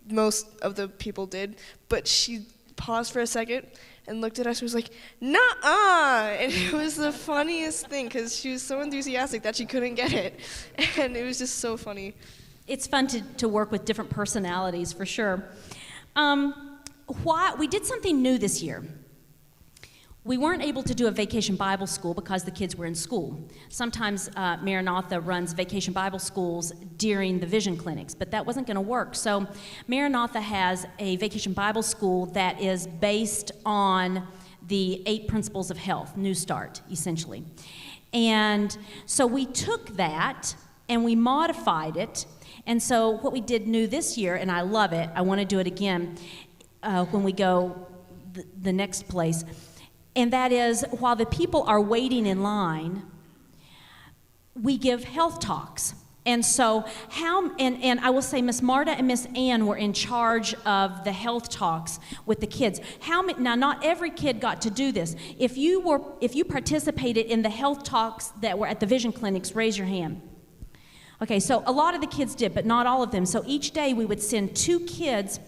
Speaker 13: most of the people did. But she paused for a second and looked at us and was like, "Nuh-uh!" And it was the funniest thing, because she was so enthusiastic that she couldn't get it. And it was just so funny.
Speaker 1: It's fun to work with different personalities, for sure. We did something new this year. We weren't able to do a vacation Bible school because the kids were in school. Sometimes Maranatha runs vacation Bible schools during the Vision Clinics, but that wasn't going to work. So Maranatha has a vacation Bible school that is based on the 8 principles of health, New Start, essentially. And so we took that and we modified it. And so what we did new this year, and I love it, I want to do it again when we go the next place, and that is, while the people are waiting in line, we give health talks. And so and I will say Miss Marta and Miss Ann were in charge of the health talks with the kids. Now, not every kid got to do this. If you participated in the health talks that were at the Vision Clinics, raise your hand. Okay, so a lot of the kids did, but not all of them. So each day we would send 2 kids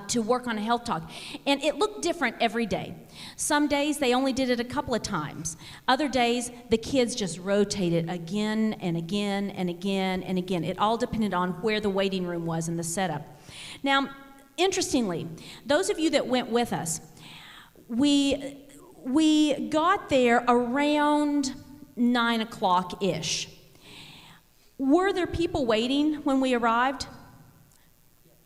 Speaker 1: to work on a health talk. And it looked different every day. Some days they only did it a couple of times. Other days the kids just rotated again and again and again and again. It all depended on where the waiting room was in the setup. Now, interestingly, those of you that went with us, we got there around 9 o'clock-ish. Were there people waiting when we arrived?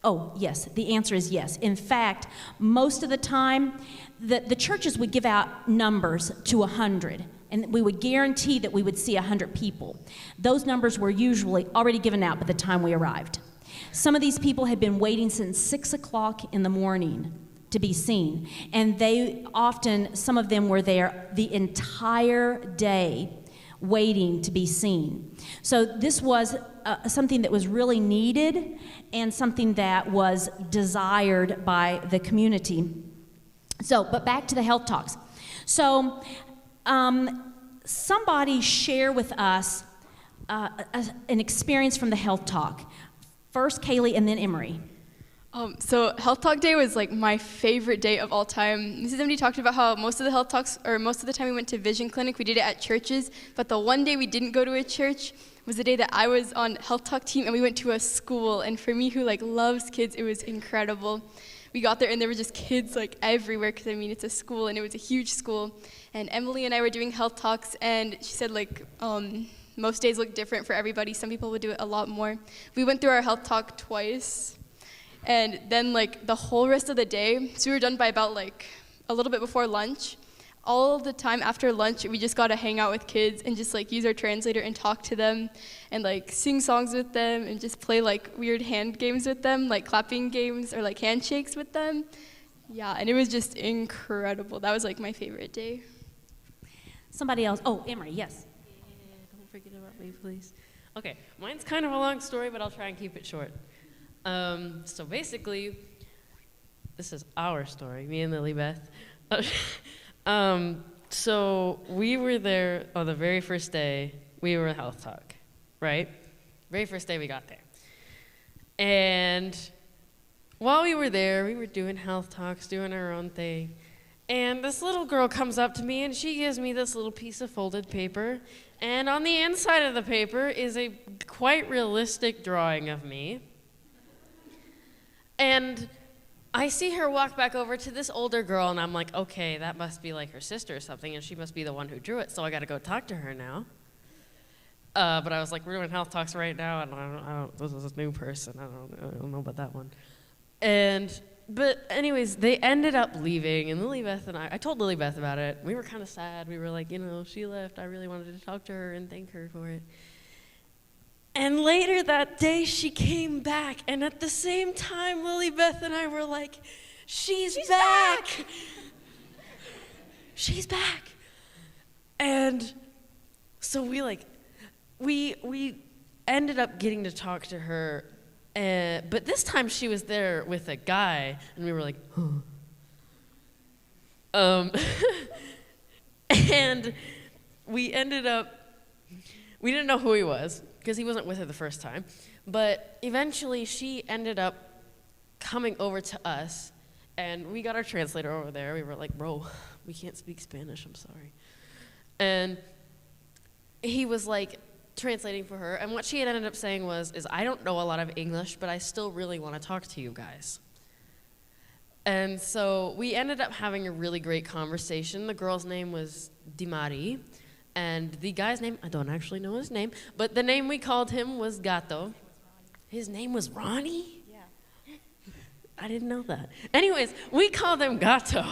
Speaker 1: Oh, yes. The answer is yes. In fact, most of the time, the churches would give out numbers to 100, and we would guarantee that we would see 100 people. Those numbers were usually already given out by the time we arrived. Some of these people had been waiting since 6 o'clock in the morning to be seen, and some of them were there the entire day waiting to be seen. So this was something that was really needed and something that was desired by the community. So, but back to the health talks. So, somebody share with us an experience from the health talk. First Kaylee and then Emery.
Speaker 10: So Health Talk Day was like my favorite day of all time. Mrs. MD talked about how most of the health talks, or most of the time we went to Vision Clinic, we did it at churches, but the one day we didn't go to a church was the day that I was on Health Talk team and we went to a school, and for me who loves kids, it was incredible. We got there and there were just kids everywhere, because I mean it's a school and it was a huge school, and Emily and I were doing health talks, and she said most days look different for everybody. Some people would do it a lot more. We went through our health talk twice. And then the whole rest of the day, so we were done by about a little bit before lunch. All the time after lunch, we just got to hang out with kids and just use our translator and talk to them and sing songs with them and just play weird hand games with them, clapping games or handshakes with them. Yeah, and it was just incredible. That was my favorite day.
Speaker 1: Somebody else. Oh, Emery, yes.
Speaker 6: Don't forget about me, please. Okay, mine's kind of a long story, but I'll try and keep it short. So basically, this is our story, me and Lily Beth. So we were there on the very first day we were at Health Talk, right? Very first day we got there. And while we were there, we were doing health talks, doing our own thing. And this little girl comes up to me and she gives me this little piece of folded paper. And on the inside of the paper is a quite realistic drawing of me. And I see her walk back over to this older girl, and I'm like, okay, that must be her sister or something, and she must be the one who drew it, so I got to go talk to her now. But I was like, we're doing health talks right now, and I don't this is a new person. I don't know about that one. But anyways, they ended up leaving, and Lilybeth and I told Lilybeth about it. We were kind of sad. We were like, she left. I really wanted to talk to her and thank her for it. And later that day, she came back, and at the same time, Lilybeth and I were like, she's back. She's back. And so we ended up getting to talk to her. But this time she was there with a guy, and we were like, huh. And we ended up, we didn't know who he was, because he wasn't with her the first time. But eventually she ended up coming over to us, and we got our translator over there. We were like, bro, we can't speak Spanish, I'm sorry. And he was like, translating for her, and what she had ended up saying was, I don't know a lot of English, but I still really want to talk to you guys. And so we ended up having a really great conversation. The girl's name was Dimari, and the guy's name, I don't actually know his name, but the name we called him was Gato. His name was Ronnie? Yeah. I didn't know that. Anyways, we called him Gato.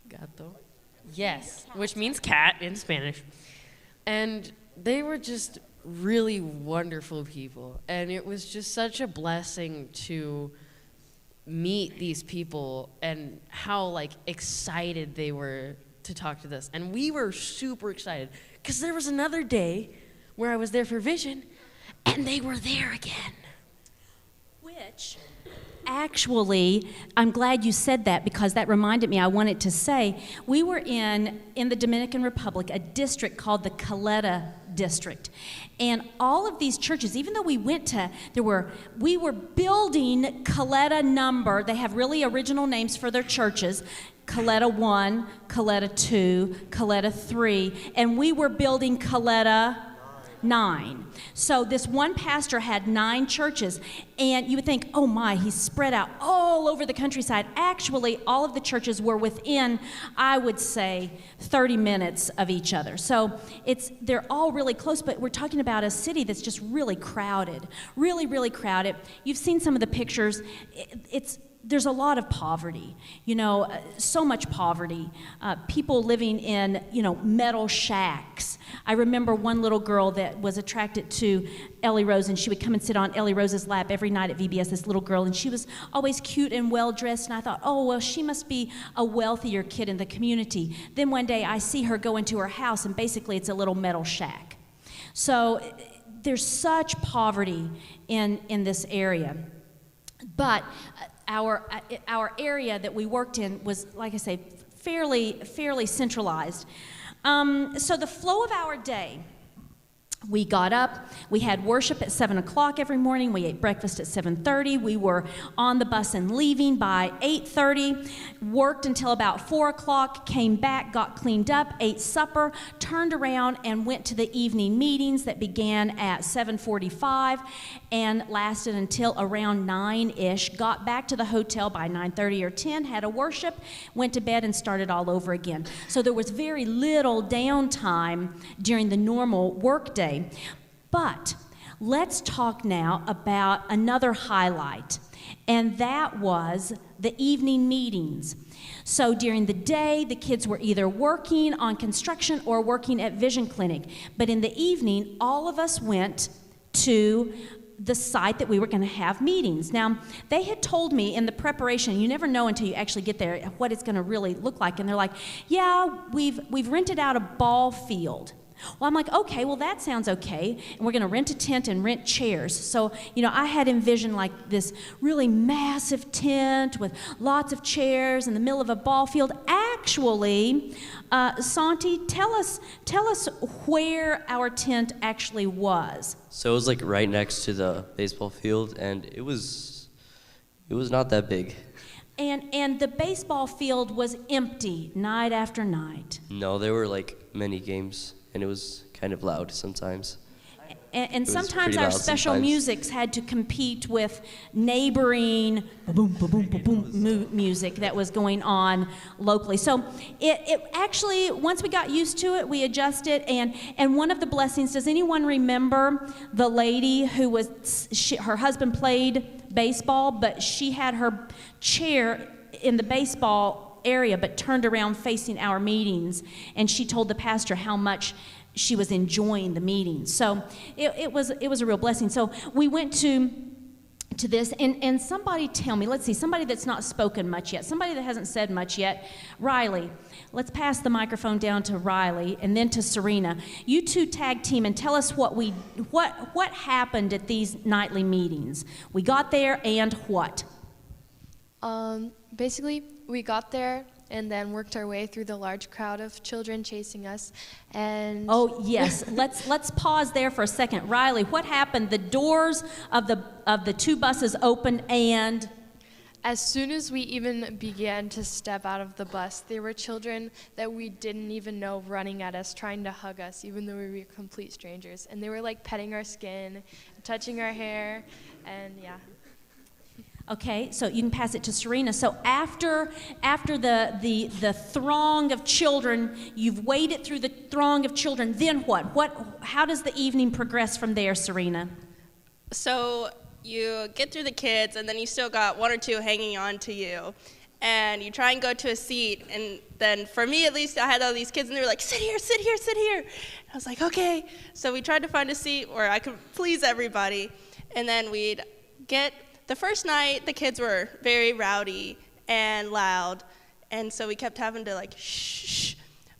Speaker 6: Gato? Yes, which means cat in Spanish. And they were just really wonderful people, and it was just such a blessing to meet these people and how excited they were to talk to us. And we were super excited because there was another day where I was there for Vision, and they were there again.
Speaker 1: Which, actually, I'm glad you said that, because that reminded me, I wanted to say, we were in the Dominican Republic, a district called the Caleta district. And all of these churches, even though we went to, we were building Caleta number, they have really original names for their churches, Caleta 1, Caleta 2, Caleta 3, and we were building Caleta 9. So this one pastor had 9 churches, and you would think, oh my, he's spread out all over the countryside. Actually, all of the churches were within, I would say, 30 minutes of each other. So they're all really close, but we're talking about a city that's just really crowded, really, really crowded. You've seen some of the pictures. There's a lot of poverty, so much poverty. People living in, metal shacks. I remember one little girl that was attracted to Ellie Rose, and she would come and sit on Ellie Rose's lap every night at VBS, this little girl, and she was always cute and well-dressed, and I thought, oh, well, she must be a wealthier kid in the community. Then one day I see her go into her house, and basically it's a little metal shack. So there's such poverty in this area. But our area that we worked in was, like I say, fairly centralized. So the flow of our day, we got up, we had worship at 7 o'clock every morning, we ate breakfast at 7:30, we were on the bus and leaving by 8:30, worked until about 4 o'clock, came back, got cleaned up, ate supper, turned around and went to the evening meetings that began at 7:45 and lasted until around 9-ish, got back to the hotel by 9:30 or 10, had a worship, went to bed and started all over again. So there was very little downtime during the normal work day. But let's talk now about another highlight, and that was the evening meetings. So during the day, the kids were either working on construction or working at Vision Clinic. But in the evening, all of us went to the site that we were going to have meetings. Now, they had told me in the preparation, you never know until you actually get there what it's going to really look like. And they're like, yeah, we've rented out a ball field. Well, I'm like, okay, well, that sounds okay. And we're going to rent a tent and rent chairs. So, I had envisioned like this really massive tent with lots of chairs in the middle of a ball field. Actually, Santi, tell us where our tent actually was.
Speaker 11: So it was like right next to the baseball field, and it was not that big.
Speaker 1: And the baseball field was empty night after night.
Speaker 11: No, there were like many games, and it was kind of loud sometimes.
Speaker 1: And
Speaker 11: was
Speaker 1: sometimes
Speaker 11: pretty
Speaker 1: our
Speaker 11: loud
Speaker 1: special
Speaker 11: sometimes.
Speaker 1: musics had to compete with neighboring boom, boom, boom, boom, boom music that was going on locally. So it actually, once we got used to it, we adjusted. And one of the blessings, does anyone remember the lady who was, her husband played baseball, but she had her chair in the baseball area but turned around facing our meetings, and she told the pastor how much she was enjoying the meeting. So it was a real blessing. So we went to this, and somebody tell me, let's see, somebody that's not spoken much yet, somebody that hasn't said much yet. Riley, let's pass the microphone down to Riley and then to Serena. You two tag team and tell us what happened at these nightly meetings. We got there and what?
Speaker 12: Basically, we got there and then worked our way through the large crowd of children chasing us. And
Speaker 1: oh yes, let's pause there for a second. Riley, what happened? The doors of the two buses opened, and
Speaker 12: as soon as we even began to step out of the bus, there were children that we didn't even know running at us, trying to hug us, even though we were complete strangers. And they were like petting our skin, touching our hair, and yeah.
Speaker 1: Okay, so you can pass it to Serena. So after the throng of children, you've waded through the throng of children, then what? How does the evening progress from there, Serena?
Speaker 21: So you get through the kids, and then you still got one or two hanging on to you. And you try and go to a seat, and then for me at least, I had all these kids, and they were like, sit here, sit here, sit here. And I was like, okay. So we tried to find a seat where I could please everybody, and then we'd get. The first night, the kids were very rowdy and loud, and so we kept having to like shh.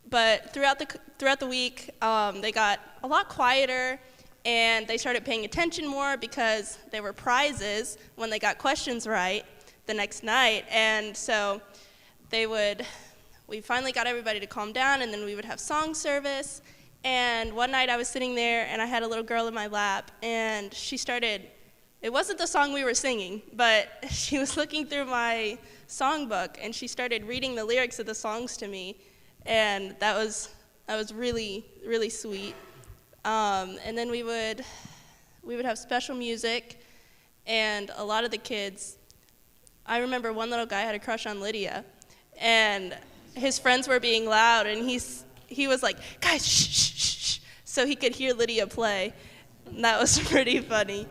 Speaker 21: But throughout the week, they got a lot quieter, and they started paying attention more because there were prizes when they got questions right the next night, and so we finally got everybody to calm down, and then we would have song service. And one night I was sitting there, and I had a little girl in my lap, and she started. It wasn't the song we were singing, but she was looking through my songbook, and she started reading the lyrics of the songs to me, and that was really, really sweet. And then we would have special music, and a lot of the kids. I remember one little guy had a crush on Lydia, and his friends were being loud, and he was like, guys, shh, shh, shh, so he could hear Lydia play. And that was pretty funny.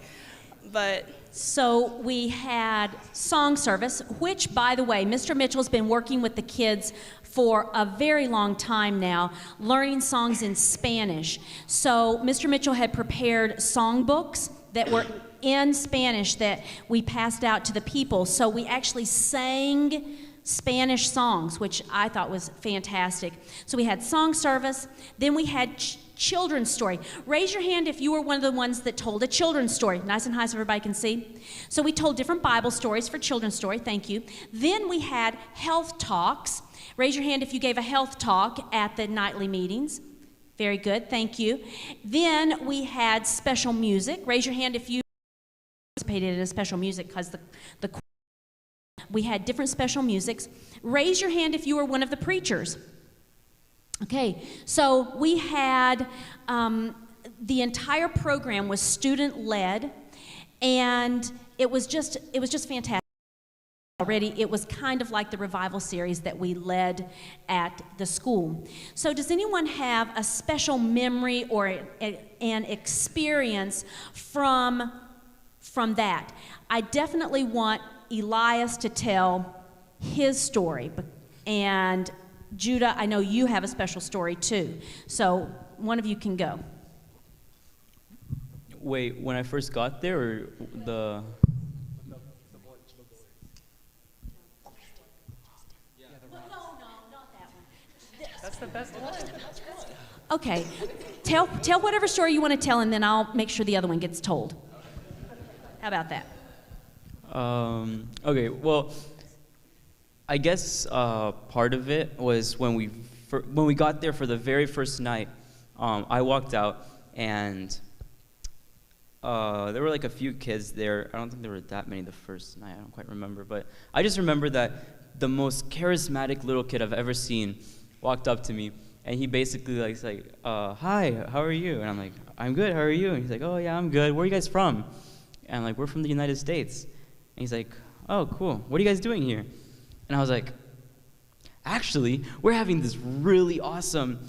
Speaker 21: But
Speaker 1: so we had song service, which, by the way, Mr. Mitchell's been working with the kids for a very long time now, learning songs in Spanish. So Mr. Mitchell had prepared songbooks that were in Spanish that we passed out to the people. So we actually sang Spanish songs, which I thought was fantastic. So we had song service, then we had children's story. Raise your hand if you were one of the ones that told a children's story. Nice and high so everybody can see. So we told different Bible stories for children's story, thank you. Then we had health talks. Raise your hand if you gave a health talk at the nightly meetings. Very good, thank you. Then we had special music. Raise your hand if you participated in a special music, because we had different special musics. Raise your hand if you were one of the preachers. Okay, so we had, the entire program was student-led, and it was just fantastic. Already, it was kind of like the revival series that we led at the school. So does anyone have a special memory or an experience from that? I definitely want Elias to tell his story, and Judah, I know you have a special story too. So one of you can go.
Speaker 19: Wait, when I first got there, or the?
Speaker 2: That's the best one.
Speaker 1: Okay, tell whatever story you want to tell, and then I'll make sure the other one gets told. How about that?
Speaker 19: Okay, well, I guess part of it was when we got there for the very first night. I walked out, and there were like a few kids there. I don't think there were that many the first night. I don't quite remember, but I just remember that the most charismatic little kid I've ever seen walked up to me, And he basically like, is like, hi, how are you? And I'm like, I'm good, how are you? And he's like, oh yeah, I'm good. Where are you guys from? And I'm like, we're from the United States. And he's like, oh, cool. What are you guys doing here? And I was like, actually, we're having this really awesome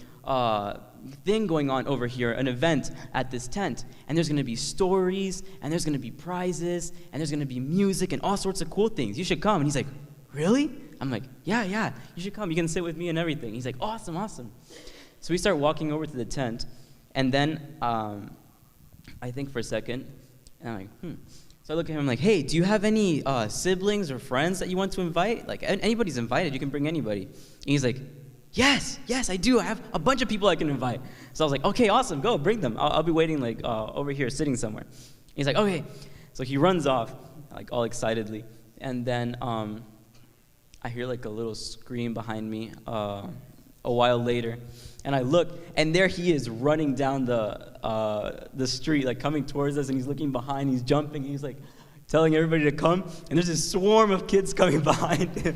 Speaker 19: thing going on over here, an event at this tent. And there's going to be stories, and there's going to be prizes, and there's going to be music and all sorts of cool things. You should come. And he's like, really? I'm like, yeah, you should come. You can sit with me and everything. He's like, awesome. So we start walking over to the tent, and then I think for a second, and I'm like, So I look at him like, hey, do you have any siblings or friends that you want to invite? Like, anybody's invited. You can bring anybody. And he's like, yes, I do. I have a bunch of people I can invite. So I was like, okay, awesome. Go, bring them. I'll be waiting like over here, sitting somewhere. He's like, okay. So he runs off, like all excitedly. And then I hear like a little scream behind me a while later. And I look, and there he is running down the street, like coming towards us, and he's looking behind, he's jumping, he's like telling everybody to come, and there's this swarm of kids coming behind him.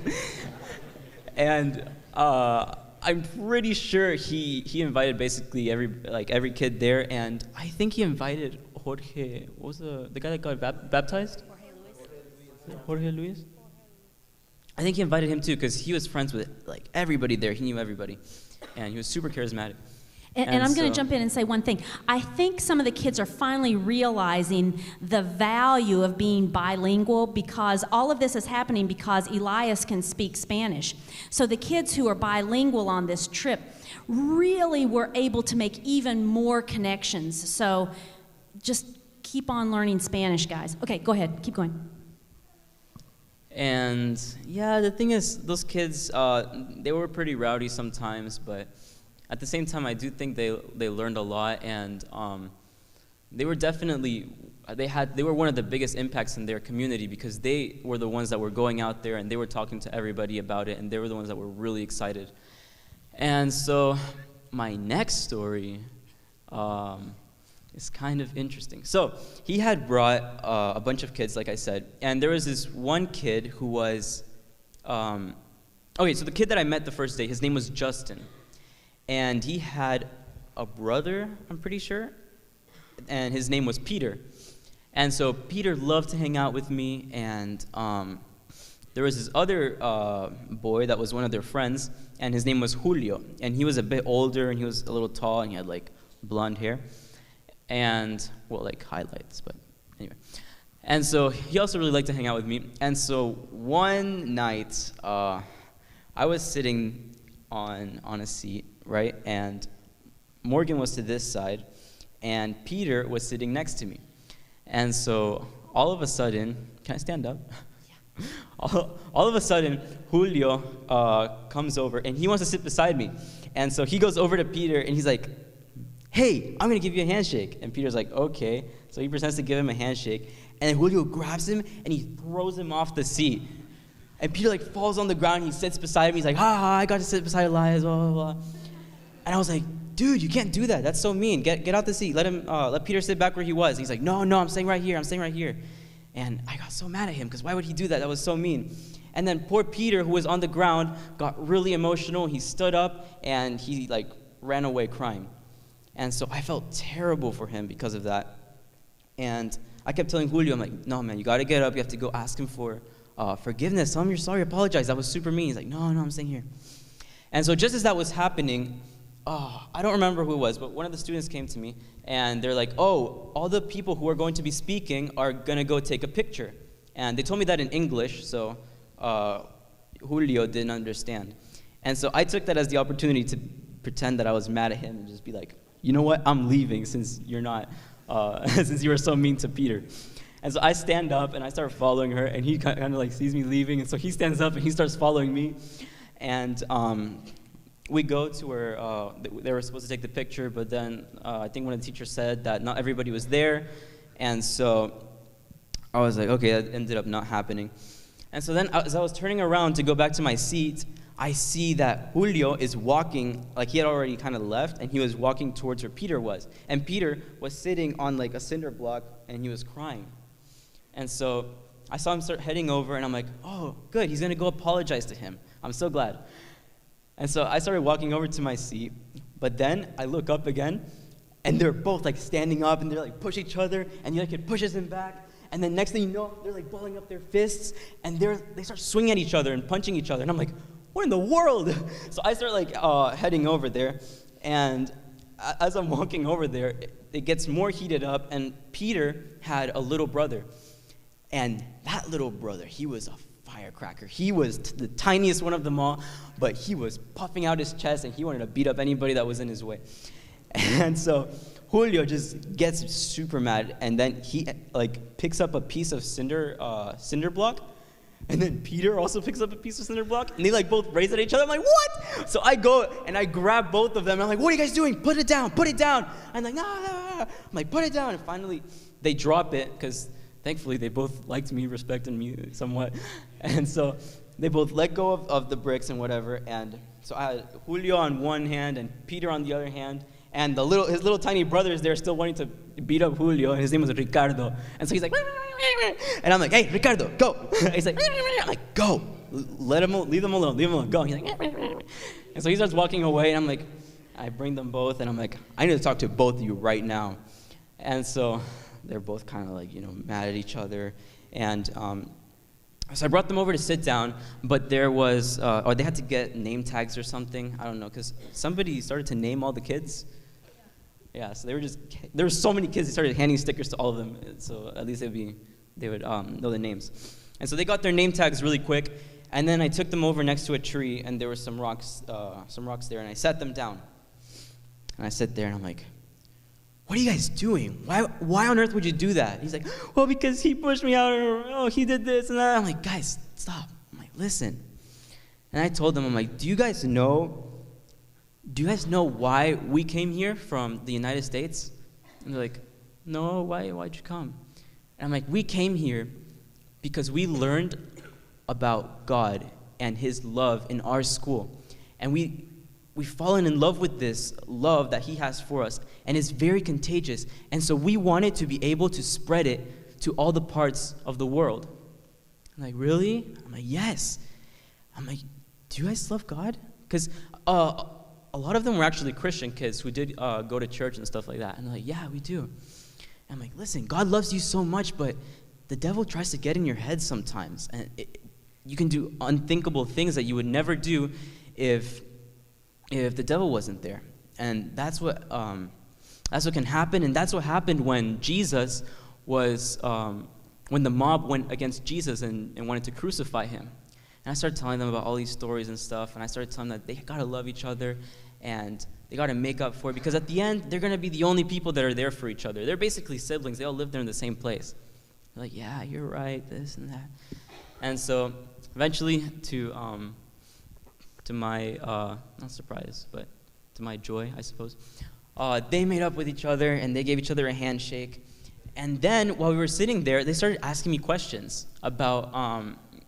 Speaker 19: And I'm pretty sure he invited basically every kid there, and I think he invited Jorge, what was the guy that got baptized? Jorge Luis? I think he invited him too, because he was friends with like everybody there, he knew everybody. And he was super charismatic.
Speaker 1: And I'm going to jump in and say one thing. I think some of the kids are finally realizing the value of being bilingual, because all of this is happening because Elias can speak Spanish. So the kids who are bilingual on this trip really were able to make even more connections. So just keep on learning Spanish, guys. Okay, go ahead. Keep going.
Speaker 19: And yeah, the thing is, those kids, they were pretty rowdy sometimes, but at the same time, I do think they learned a lot, and they were definitely, they were one of the biggest impacts in their community, because they were the ones that were going out there and they were talking to everybody about it, and they were the ones that were really excited. And so my next story is kind of interesting. So he had brought a bunch of kids, like I said, and there was this one kid who was, okay, so the kid that I met the first day, his name was Justin, and he had a brother, I'm pretty sure, and his name was Peter. And so Peter loved to hang out with me, and there was this other boy that was one of their friends, and his name was Julio, and he was a bit older, and he was a little tall, and he had like blonde hair. And, well, like highlights, but anyway. And so he also really liked to hang out with me. And so one night, I was sitting on a seat, right? And Morgan was to this side, and Peter was sitting next to me. And so all of a sudden, can I stand up? Yeah. All of a sudden, Julio comes over, and he wants to sit beside me. And so he goes over to Peter, and he's like, hey, I'm going to give you a handshake. And Peter's like, okay. So he pretends to give him a handshake. And then Julio grabs him, and he throws him off the seat. And Peter, like, falls on the ground. He sits beside me. He's like, I got to sit beside Elias, blah, blah, blah. And I was like, dude, you can't do that. That's so mean. Get out the seat. Let Peter sit back where he was. And he's like, no, I'm staying right here. I'm staying right here. And I got so mad at him, because why would he do that? That was so mean. And then poor Peter, who was on the ground, got really emotional. He stood up, and he, like, ran away crying. And so I felt terrible for him because of that. And I kept telling Julio, I'm like, no, man, you got to get up. You have to go ask him for forgiveness. Tell him you're sorry. Apologize. That was super mean. He's like, no, I'm staying here. And so just as that was happening, I don't remember who it was, but one of the students came to me, and they're like, oh, all the people who are going to be speaking are going to go take a picture. And they told me that in English, so Julio didn't understand. And so I took that as the opportunity to pretend that I was mad at him and just be like, you know what, I'm leaving since you're not, since you were so mean to Peter. And so I stand up and I start following her, and he kind of like sees me leaving, and so he stands up and he starts following me. And we go to where they were supposed to take the picture, but then I think one of the teachers said that not everybody was there, and so I was like, okay, that ended up not happening. And so then as I was turning around to go back to my seat, I see that Julio is walking, like he had already kind of left, and he was walking towards where Peter was. And Peter was sitting on like a cinder block, and he was crying. And so I saw him start heading over, and I'm like, oh, good, he's going to go apologize to him. I'm so glad. And so I started walking over to my seat, but then I look up again, and they're both like standing up, and they're like push each other, and the other kid pushes him back, and then next thing you know, they're like balling up their fists, and they start swinging at each other and punching each other, and I'm like, what in the world? So I start like heading over there, and as I'm walking over there, it gets more heated up, and Peter had a little brother, and that little brother, he was a firecracker. He was the tiniest one of them all, but he was puffing out his chest, and he wanted to beat up anybody that was in his way. And so Julio just gets super mad, and then he like picks up a piece of cinder block, and then Peter also picks up a piece of cinder block, and they like both raise at each other. I'm like, what? So I go and I grab both of them, and I'm like, what are you guys doing? Put it down, put it down. I'm like, no. I'm like, put it down, and finally they drop it, because thankfully they both liked me, respected me somewhat, and so they both let go of the bricks and whatever, and so I had Julio on one hand and Peter on the other hand, and his little tiny brother is there still wanting to beat up Julio, and his name was Ricardo, and so he's like, and I'm like, hey, Ricardo, go. He's like, I'm like, go, leave them alone, go. And he's like, and so he starts walking away, and I'm like, I bring them both, and I'm like, I need to talk to both of you right now, and so they're both kind of like, mad at each other, and so I brought them over to sit down, but there was, or they had to get name tags or something, I don't know, because somebody started to name all the kids. Yeah, so there were so many kids, they started handing stickers to all of them, so at least they would know the names. And so they got their name tags really quick, and then I took them over next to a tree, and there were some rocks there, and I sat them down. And I sit there, and I'm like, what are you guys doing? Why on earth would you do that? He's like, well, because he pushed me out, or he did this and that. I'm like, guys, stop. I'm like, listen. And I told them, I'm like, do you guys know why we came here from the United States? And they're like, no, why'd you come? And I'm like, we came here because we learned about God and his love in our school. And we've fallen in love with this love that he has for us, and it's very contagious. And so we wanted to be able to spread it to all the parts of the world. I'm like, really? I'm like, yes. I'm like, do you guys love God? Because a lot of them were actually Christian kids who did go to church and stuff like that. And they're like, yeah, we do. And I'm like, listen, God loves you so much, but the devil tries to get in your head sometimes. And you can do unthinkable things that you would never do if the devil wasn't there. And that's what can happen, and that's what happened when Jesus was, when the mob went against Jesus and wanted to crucify him. And I started telling them about all these stories and stuff, and I started telling them that they gotta love each other, and they gotta make up for it, because at the end, they're gonna be the only people that are there for each other. They're basically siblings, they all live there in the same place. They're like, yeah, you're right, this and that. And so, eventually, to my, not surprise, but to my joy, I suppose, they made up with each other, and they gave each other a handshake. And then, while we were sitting there, they started asking me questions about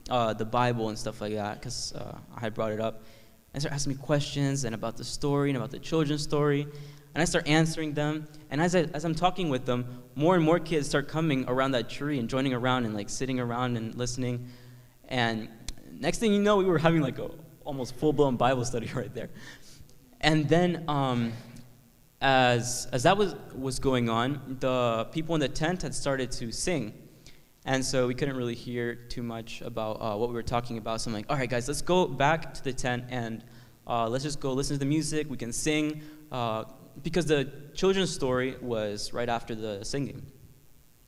Speaker 19: the Bible and stuff like that, because I had brought it up. They started asking me questions, and about the story, and about the children's story, and I start answering them. And as I'm talking with them, more and more kids start coming around that tree and joining around and like sitting around and listening. And next thing you know, we were having like a almost full-blown Bible study right there. And then as that was going on, the people in the tent had started to sing. And so we couldn't really hear too much about what we were talking about. So I'm like, all right, guys, let's go back to the tent and let's just go listen to the music. We can sing, because the children's story was right after the singing.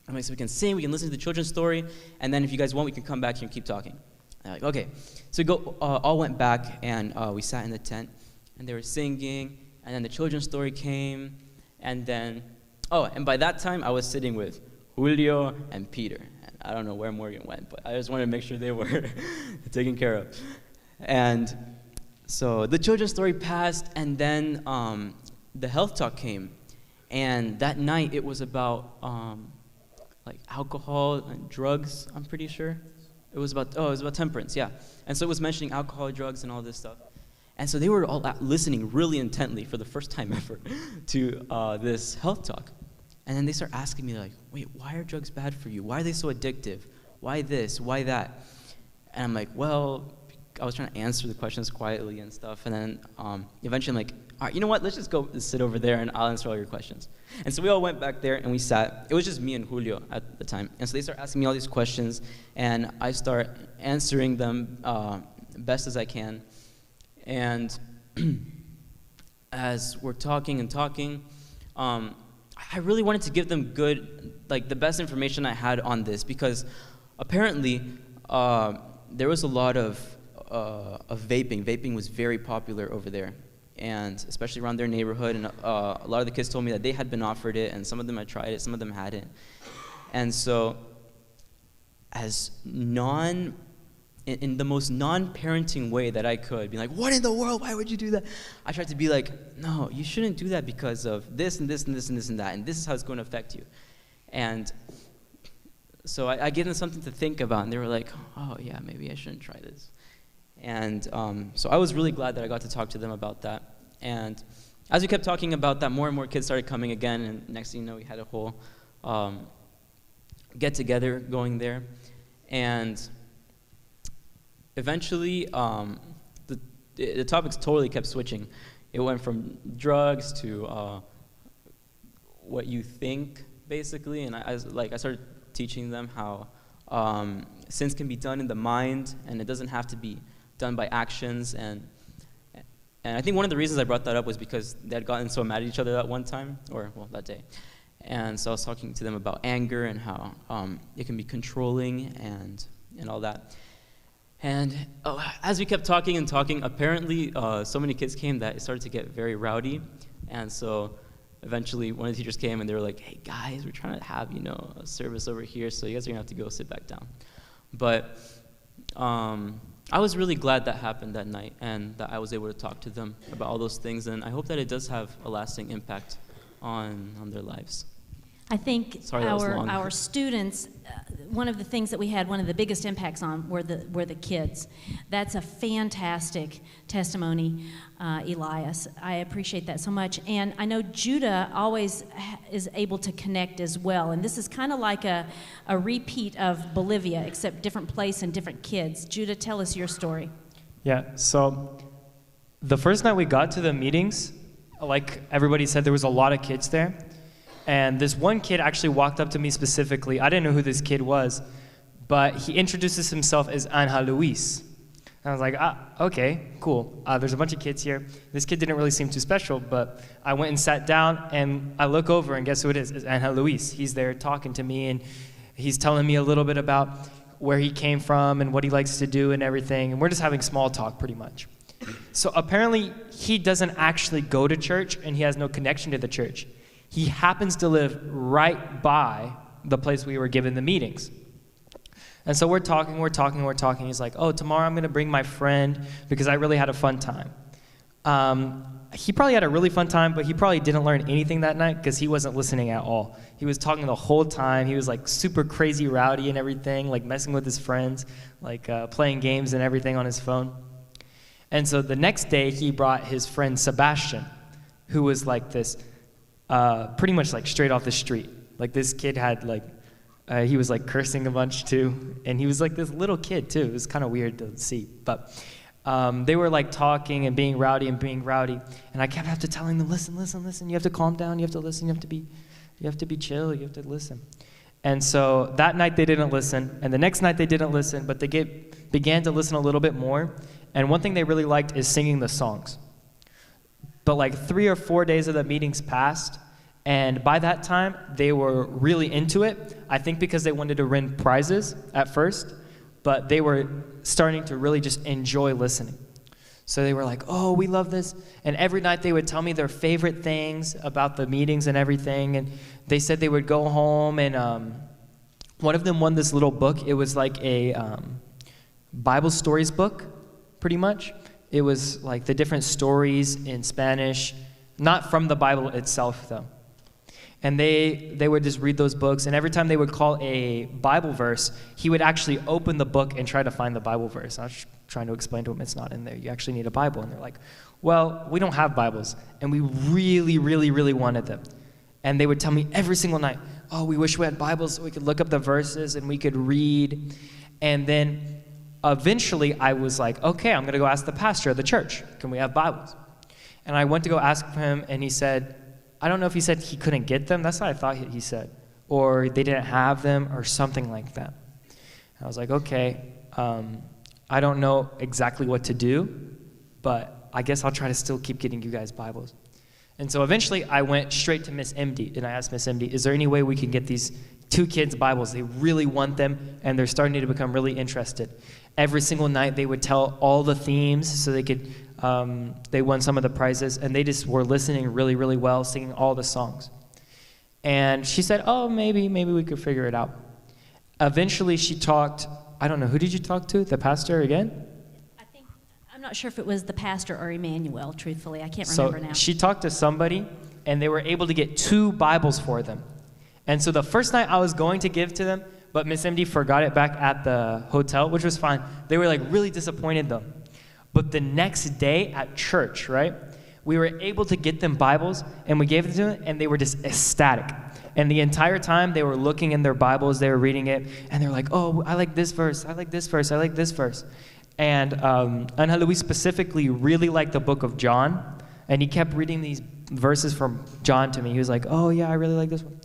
Speaker 19: I'm like, so we can sing, we can listen to the children's story, and then if you guys want, we can come back here and keep talking. I'm like, okay. So we all went back, and we sat in the tent, and they were singing, and then the children's story came, and then, and by that time, I was sitting with Julio and Peter. And I don't know where Morgan went, but I just wanted to make sure they were taken care of. And so the children's story passed, and then the health talk came. And that night, it was about like alcohol and drugs, I'm pretty sure. It was about temperance, yeah. And so it was mentioning alcohol, drugs, and all this stuff. And so they were all listening really intently for the first time ever to this health talk. And then they start asking me like, wait, why are drugs bad for you? Why are they so addictive? Why this? Why that? And I'm like, well, I was trying to answer the questions quietly and stuff, and then eventually I'm like, all right, you know what? Let's just go sit over there, and I'll answer all your questions. And so we all went back there, and we sat. It was just me and Julio at the time. And so they start asking me all these questions, and I start answering them best as I can. And as we're talking and talking, I really wanted to give them the best information I had on this, because apparently there was a lot of vaping. Vaping was very popular over there, and especially around their neighborhood. And a lot of the kids told me that they had been offered it, and some of them had tried it, some of them hadn't. And so, in the most non-parenting way that I could, be like, what in the world, why would you do that? I tried to be like, no, you shouldn't do that because of this and this and this and this and that, and this is how it's going to affect you. And so I gave them something to think about, and they were like, oh yeah, maybe I shouldn't try this. And so I was really glad that I got to talk to them about that. And as we kept talking about that, more and more kids started coming again, and next thing you know, we had a whole get-together going there. And eventually, the topics totally kept switching. It went from drugs to what you think, basically. And I started teaching them how sins can be done in the mind, and it doesn't have to be done by actions. And I think one of the reasons I brought that up was because they had gotten so mad at each other that one time, that day. And so I was talking to them about anger and how it can be controlling and all that. And as we kept talking and talking, apparently so many kids came that it started to get very rowdy. And so eventually one of the teachers came and they were like, hey guys, we're trying to have, a service over here, so you guys are gonna have to go sit back down. But I was really glad that happened that night, and that I was able to talk to them about all those things, and I hope that it does have a lasting impact on their lives.
Speaker 1: I think our students, one of the things that we had one of the biggest impacts on were the kids. That's a fantastic testimony, Elias. I appreciate that so much. And I know Judah always is able to connect as well. And this is kind of like a repeat of Bolivia, except different place and different kids. Judah, tell us your story.
Speaker 2: Yeah, so the first night we got to the meetings, like everybody said, there was a lot of kids there. And this one kid actually walked up to me specifically. I didn't know who this kid was, but he introduces himself as Angel Luis. And I was like, okay, cool. There's a bunch of kids here. This kid didn't really seem too special, but I went and sat down, and I look over, and guess who it is? It's Angel Luis. He's there talking to me, and he's telling me a little bit about where he came from and what he likes to do and everything, and we're just having small talk pretty much. So apparently, he doesn't actually go to church, and he has no connection to the church. He happens to live right by the place we were given the meetings. And so we're talking. He's like, oh, tomorrow I'm going to bring my friend because I really had a fun time. He probably had a really fun time, but he probably didn't learn anything that night because he wasn't listening at all. He was talking the whole time. He was like super crazy rowdy and everything, like messing with his friends, like playing games and everything on his phone. And so the next day he brought his friend Sebastian, who was like this, pretty much like straight off the street. Like this kid had like, he was like cursing a bunch too. And he was like this little kid too. It was kind of weird to see. But they were like talking and being rowdy. And I kept having to telling them, listen. You have to calm down. You have to listen. You have to be chill. You have to listen. And so that night they didn't listen. And the next night they didn't listen, but they began to listen a little bit more. And one thing they really liked is singing the songs. But like 3 or 4 days of the meetings passed, and by that time, they were really into it. I think because they wanted to win prizes at first, but they were starting to really just enjoy listening. So they were like, oh, we love this. And every night they would tell me their favorite things about the meetings and everything. And they said they would go home, and one of them won this little book. It was like a Bible stories book, pretty much. It was like the different stories in Spanish, not from the Bible itself, though. And they would just read those books, and every time they would call a Bible verse, he would actually open the book and try to find the Bible verse. I was trying to explain to him, it's not in there. You actually need a Bible. And they're like, well, we don't have Bibles, and we really, really, really wanted them. And they would tell me every single night, oh, we wish we had Bibles so we could look up the verses and we could read. And then eventually I was like, okay, I'm going to go ask the pastor of the church, can we have Bibles? And I went to go ask him, and he said, I don't know if he said he couldn't get them. That's what I thought he said. Or they didn't have them or something like that. I was like, okay, I don't know exactly what to do, but I guess I'll try to still keep getting you guys Bibles. And so eventually I went straight to Miss MD, and I asked Miss MD, is there any way we can get these 2 kids Bibles? They really want them, and they're starting to become really interested. Every single night they would tell all the themes so they could, they won some of the prizes, and they just were listening really, really well, singing all the songs. And she said, oh, maybe we could figure it out. Eventually she talked, I don't know, who did you talk to? The pastor again?
Speaker 1: I'm not sure if it was the pastor or Emmanuel, truthfully. I can't remember now.
Speaker 2: She talked to somebody, and they were able to get 2 Bibles for them. And so the first night I was going to give to them, but Miss MD forgot it back at the hotel, which was fine. They were like really disappointed though. But the next day at church, right, we were able to get them Bibles, and we gave them to them, and they were just ecstatic. And the entire time they were looking in their Bibles, they were reading it, and they were like, oh, I like this verse, I like this verse, I like this verse. And Angel Luis specifically really liked the book of John, and he kept reading these verses from John to me. He was like, oh yeah, I really like this one.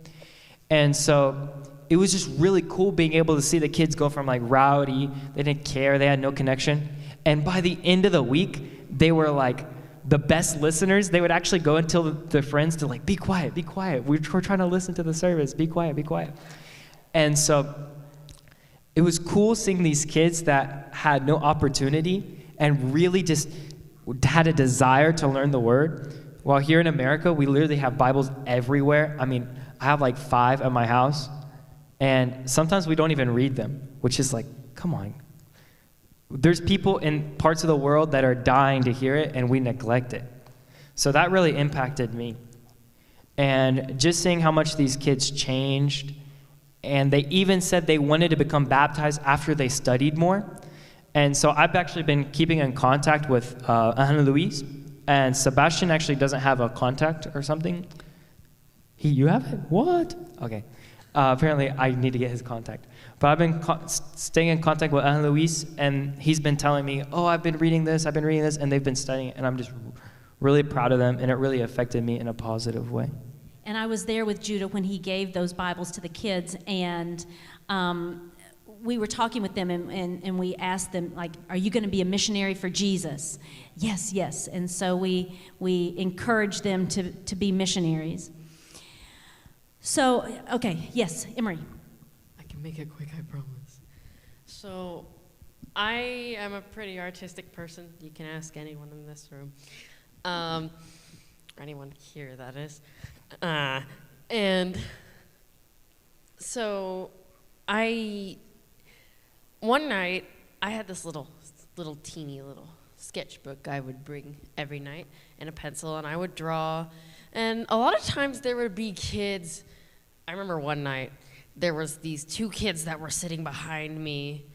Speaker 2: And so it was just really cool being able to see the kids go from like rowdy, they didn't care, they had no connection. And by the end of the week, they were like the best listeners. They would actually go and tell their friends to like, be quiet, be quiet. We're trying to listen to the service, be quiet, be quiet. And so it was cool seeing these kids that had no opportunity and really just had a desire to learn the word. While here in America, we literally have Bibles everywhere. I mean, I have like 5 at my house, and sometimes we don't even read them, which is like, come on. There's people in parts of the world that are dying to hear it, and we neglect it. So that really impacted me. And just seeing how much these kids changed, and they even said they wanted to become baptized after they studied more. And so I've actually been keeping in contact with Angel Luis, and Sebastian actually doesn't have a contact or something. You have it? What? Okay. Apparently, I need to get his contact. But I've been staying in contact with Angel Luis, and he's been telling me, oh, I've been reading this, and they've been studying it, and I'm just really proud of them, and it really affected me in a positive way.
Speaker 1: And I was there with Judah when he gave those Bibles to the kids, and we were talking with them, and we asked them, like, are you going to be a missionary for Jesus? Yes, yes. And so we encouraged them to be missionaries. So, okay, yes, Emery.
Speaker 6: I can make it quick, I promise. So, I am a pretty artistic person. You can ask anyone in this room. Or anyone here, that is. And so, one night, I had this little teeny little sketchbook I would bring every night, and a pencil, and I would draw. And a lot of times there would be kids. I remember one night there was these 2 kids that were sitting behind me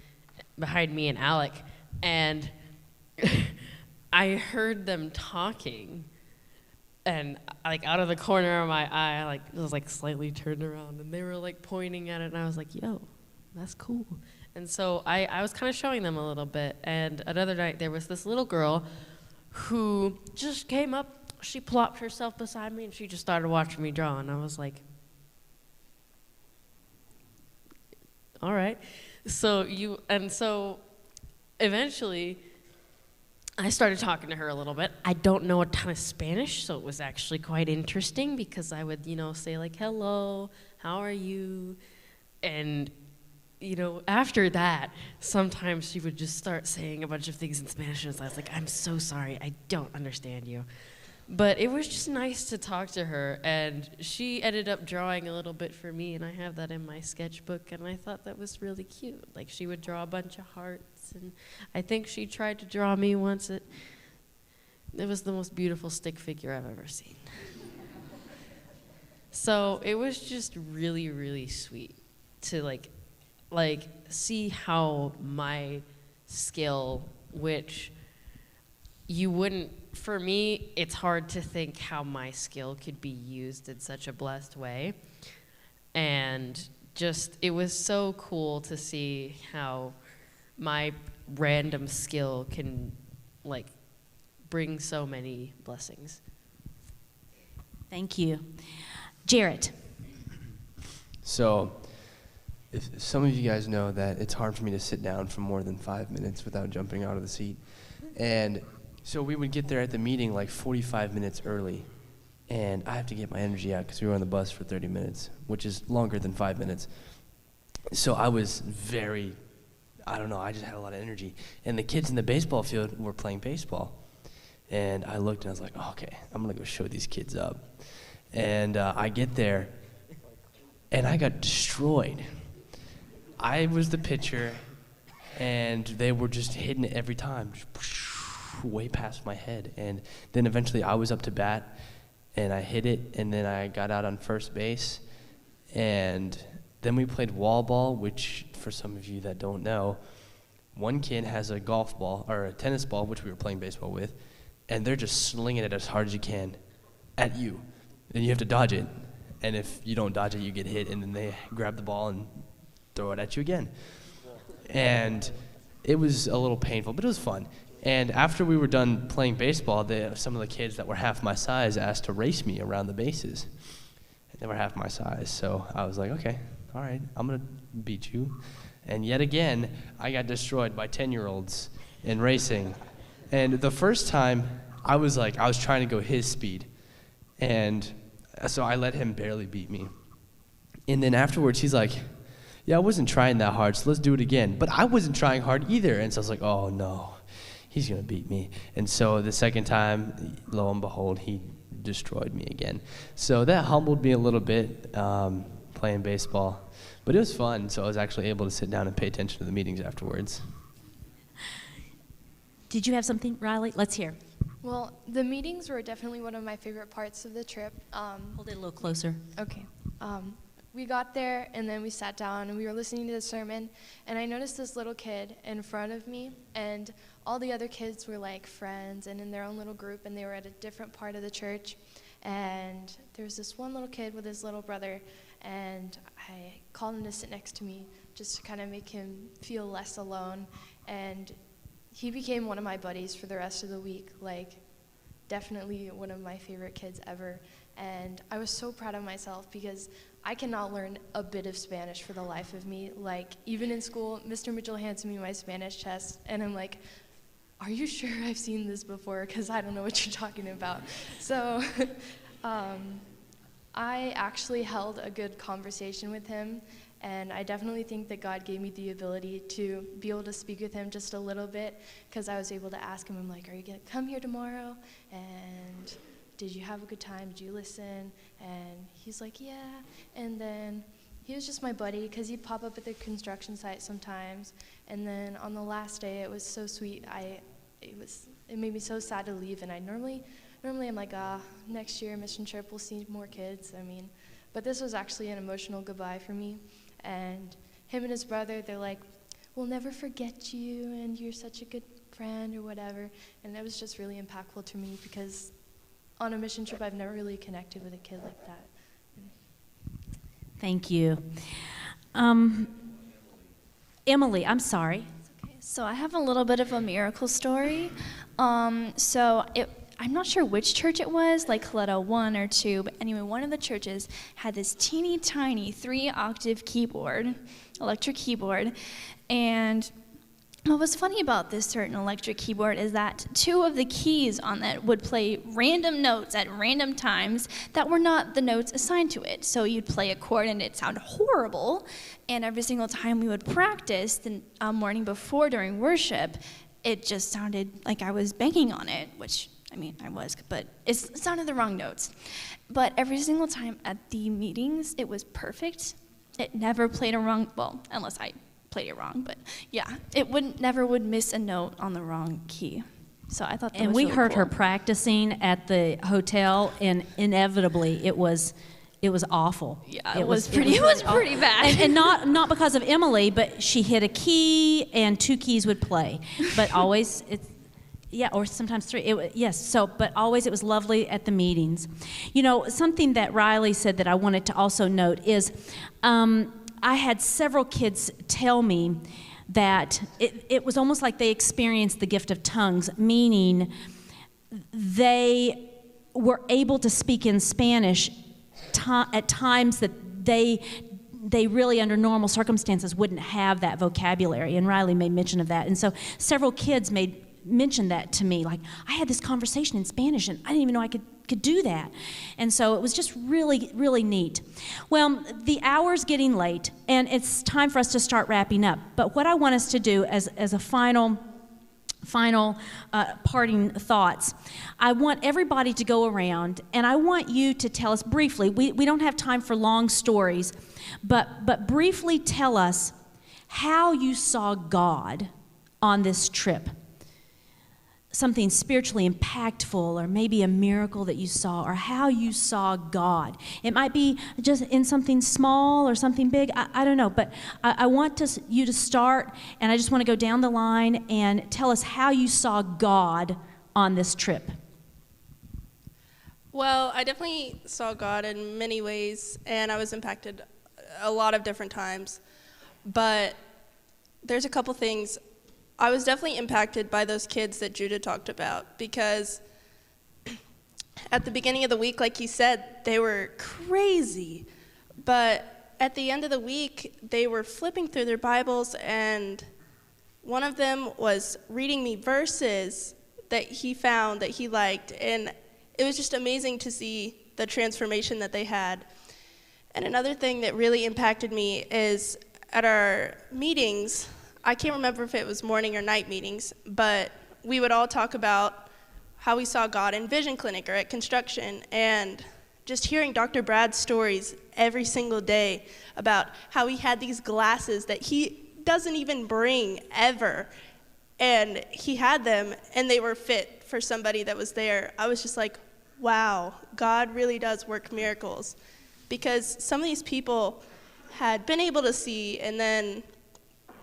Speaker 6: and Alec, and I heard them talking, and like out of the corner of my eye, I like was like slightly turned around, and they were like pointing at it, and I was like, yo, that's cool. And so I was kind of showing them a little bit. And another night there was this little girl who just came up, she plopped herself beside me, and she just started watching me draw, and I was like, all right. So eventually I started talking to her a little bit. I don't know a ton of Spanish, so it was actually quite interesting because I would, say like, hello, how are you? And, after that, sometimes she would just start saying a bunch of things in Spanish, and I was like, I'm so sorry, I don't understand you. But it was just nice to talk to her, and she ended up drawing a little bit for me, and I have that in my sketchbook, and I thought that was really cute. Like, she would draw a bunch of hearts, and I think she tried to draw me once. It was the most beautiful stick figure I've ever seen. So it was just really, really sweet to like see how my skill, which you wouldn't, for me, it's hard to think how my skill could be used in such a blessed way. And just, it was so cool to see how my random skill can like bring so many blessings.
Speaker 1: Thank you. Jarrett.
Speaker 16: So, if some of you guys know that it's hard for me to sit down for more than 5 minutes without jumping out of the seat. And so we would get there at the meeting like 45 minutes early. And I have to get my energy out because we were on the bus for 30 minutes, which is longer than 5 minutes. So I was very, I don't know, I just had a lot of energy. And the kids in the baseball field were playing baseball. And I looked and I was like, oh, okay, I'm going to go show these kids up. And I get there, and I got destroyed. I was the pitcher, and they were just hitting it every time, just way past my head. And then eventually I was up to bat, and I hit it, and then I got out on first base. And then we played wall ball, which for some of you that don't know, one kid has a golf ball, or a tennis ball, which we were playing baseball with, and they're just slinging it as hard as you can at you. And you have to dodge it. And if you don't dodge it, you get hit, and then they grab the ball and throw it at you again. And it was a little painful, but it was fun. And after we were done playing baseball, some of the kids that were half my size asked to race me around the bases. And they were half my size, so I was like, okay, all right, I'm going to beat you. And yet again, I got destroyed by 10-year-olds in racing. And the first time, I was trying to go his speed. And so I let him barely beat me. And then afterwards, he's like, yeah, I wasn't trying that hard, so let's do it again. But I wasn't trying hard either. And so I was like, oh, no, he's going to beat me. And so the second time, lo and behold, he destroyed me again. So that humbled me a little bit, playing baseball. But it was fun, so I was actually able to sit down and pay attention to the meetings afterwards.
Speaker 1: Did you have something, Riley? Let's hear.
Speaker 12: Well, the meetings were definitely one of my favorite parts of the trip.
Speaker 1: Hold it a little closer.
Speaker 12: Okay. We got there, and then we sat down, and we were listening to the sermon, and I noticed this little kid in front of me, and all the other kids were like friends and in their own little group, and they were at a different part of the church. And there was this one little kid with his little brother, and I called him to sit next to me just to kind of make him feel less alone. And he became one of my buddies for the rest of the week, like definitely one of my favorite kids ever. And I was so proud of myself because I cannot learn a bit of Spanish for the life of me. Like, even in school, Mr. Mitchell hands me my Spanish test, and I'm like, are you sure I've seen this before? Because I don't know what you're talking about. So I actually held a good conversation with him, and I definitely think that God gave me the ability to be able to speak with him just a little bit, because I was able to ask him, I'm like, are you going to come here tomorrow? And did you have a good time? Did you listen? And he's like, yeah. And then he was just my buddy because he'd pop up at the construction site sometimes. And then on the last day, it was so sweet. It made me so sad to leave. And I normally I'm like, next year mission trip, we'll see more kids. But this was actually an emotional goodbye for me. And him and his brother, they're like, we'll never forget you, and you're such a good friend or whatever. And it was just really impactful to me because on a mission trip, I've never really connected with a kid like that.
Speaker 1: Thank you. Emily, I'm sorry.
Speaker 9: So I have a little bit of a miracle story. I'm not sure which church it was, like Coletta 1 or 2, but anyway, one of the churches had this teeny tiny 3-octave keyboard, electric keyboard, and what was funny about this certain electric keyboard is that 2 of the keys on it would play random notes at random times that were not the notes assigned to it. So you'd play a chord and it'd sound horrible, and every single time we would practice the morning before during worship, it just sounded like I was banging on it, which, I was, but it sounded the wrong notes. But every single time at the meetings, it was perfect. It never played a wrong, well, unless I played it wrong, but yeah, it never would miss a note on the wrong key. So I thought that
Speaker 1: and
Speaker 9: was
Speaker 1: we
Speaker 9: really
Speaker 1: heard
Speaker 9: cool.
Speaker 1: her practicing at the hotel, and inevitably it was awful.
Speaker 9: Yeah, it was pretty bad.
Speaker 1: And not because of Emily, but she hit a key and 2 keys would play, but always or sometimes 3. But always it was lovely at the meetings. Something that Riley said that I wanted to also note is I had several kids tell me that it was almost like they experienced the gift of tongues, meaning they were able to speak in Spanish at times that they really, under normal circumstances, wouldn't have that vocabulary. And Riley made mention of that. And so several kids mentioned that to me, like, I had this conversation in Spanish and I didn't even know I could do that. And so it was just really, really neat. Well, the hour's getting late and it's time for us to start wrapping up. But what I want us to do as a final parting thoughts, I want everybody to go around and I want you to tell us briefly, we don't have time for long stories, but briefly tell us how you saw God on this trip. Something spiritually impactful, or maybe a miracle that you saw, or how you saw God. It might be just in something small or something big, I don't know, but I want you to start, and I just want to go down the line and tell us how you saw God on this trip.
Speaker 21: Well, I definitely saw God in many ways, and I was impacted a lot of different times, but there's a couple things. I was definitely impacted by those kids that Judah talked about, because at the beginning of the week, like he said, they were crazy. But at the end of the week, they were flipping through their Bibles, and one of them was reading me verses that he found that he liked. And it was just amazing to see the transformation that they had. And another thing that really impacted me is at our meetings, I can't remember if it was morning or night meetings, but we would all talk about how we saw God in Vision Clinic or at construction, and just hearing Dr. Brad's stories every single day about how he had these glasses that he doesn't even bring ever, and he had them and they were fit for somebody that was there. I was just like, wow, God really does work miracles, because some of these people had been able to see and then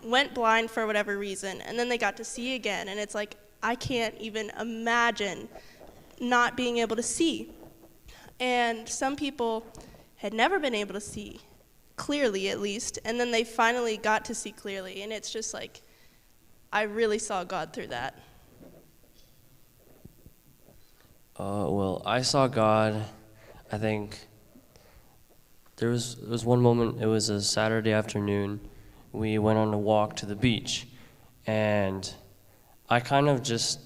Speaker 21: went blind for whatever reason, and then they got to see again, and it's like, I can't even imagine not being able to see. And some people had never been able to see clearly, at least, and then they finally got to see clearly, and it's just like, I really saw God through that.
Speaker 11: Well, I saw God, I think there was one moment, it was a Saturday afternoon. We went on a walk to the beach, and I kind of just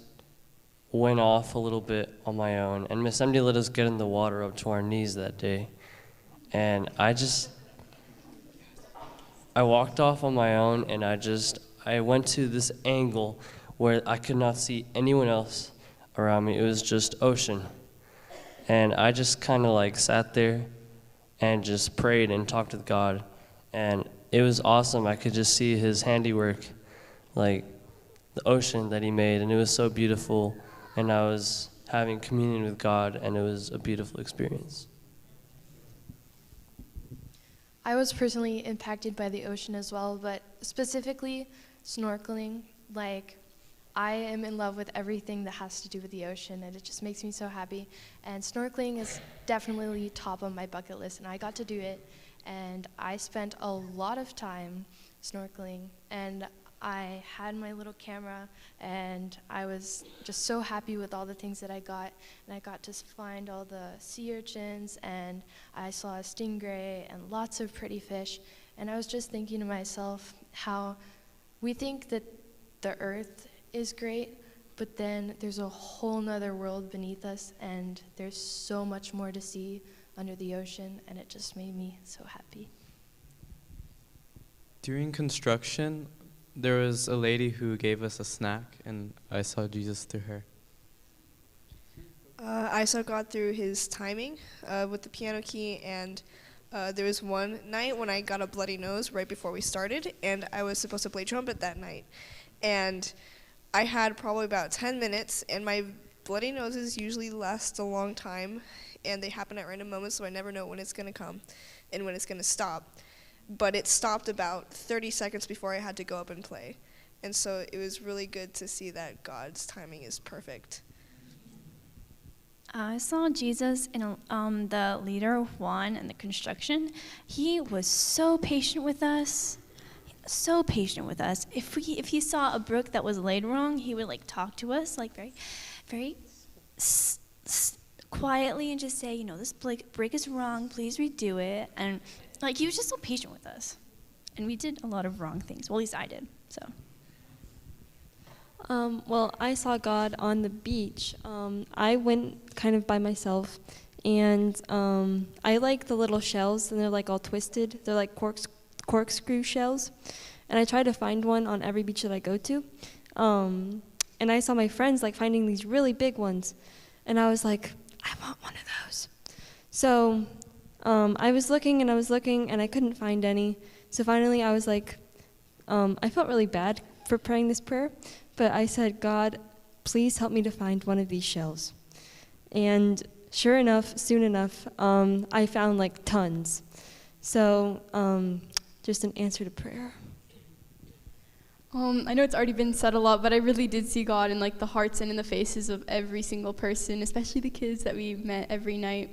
Speaker 11: went off a little bit on my own, and Miss Emily let us get in the water up to our knees that day, and I walked off on my own, and I went to this angle where I could not see anyone else around me. It was just ocean, and I just kind of like sat there and just prayed and talked with God, and it was awesome. I could just see his handiwork, like the ocean that he made, and it was so beautiful. And I was having communion with God, and it was a beautiful experience.
Speaker 12: I was personally impacted by the ocean as well, but specifically snorkeling. Like, I am in love with everything that has to do with the ocean, and it just makes me so happy. And snorkeling is definitely top of my bucket list, and I got to do it. And I spent a lot of time snorkeling, and I had my little camera, and I was just so happy with all the things that I got. And I got to find all the sea urchins, and I saw a stingray and lots of pretty fish. And I was just thinking to myself how we think that the earth is great, but then there's a whole nother world beneath us, and there's so much more to see under the ocean, and it just made me so happy.
Speaker 7: During construction, there was a lady who gave us a snack, and I saw Jesus through her.
Speaker 13: I saw God through his timing with the piano key, and there was one night when I got a bloody nose right before we started, and I was supposed to play trumpet that night. And I had probably about 10 minutes, and my bloody noses usually last a long time, and they happen at random moments, so I never know when it's going to come and when it's going to stop. But it stopped about 30 seconds before I had to go up and play. And so it was really good to see that God's timing is perfect.
Speaker 9: I saw Jesus in the leader of Juan and the construction. He was so patient with us, so patient with us. If he saw a brick that was laid wrong, he would like talk to us like very quietly and just say, you know, this brick is wrong, please redo it. And like he was just so patient with us. And we did a lot of wrong things. Well, at least I did. So.
Speaker 3: Well, I saw God on the beach. I went kind of by myself, and I like the little shells, and they're like all twisted. They're like corkscrew shells, and I try to find one on every beach that I go to. And I saw my friends like finding these really big ones, and I was like, I want one of those. So I was looking, and I couldn't find any. So finally, I was like, I felt really bad for praying this prayer. But I said, God, please help me to find one of these shells. And sure enough, soon enough, I found like tons. So just an answer to prayer.
Speaker 10: I know it's already been said a lot, but I really did see God in like the hearts and in the faces of every single person, especially the kids that we met every night.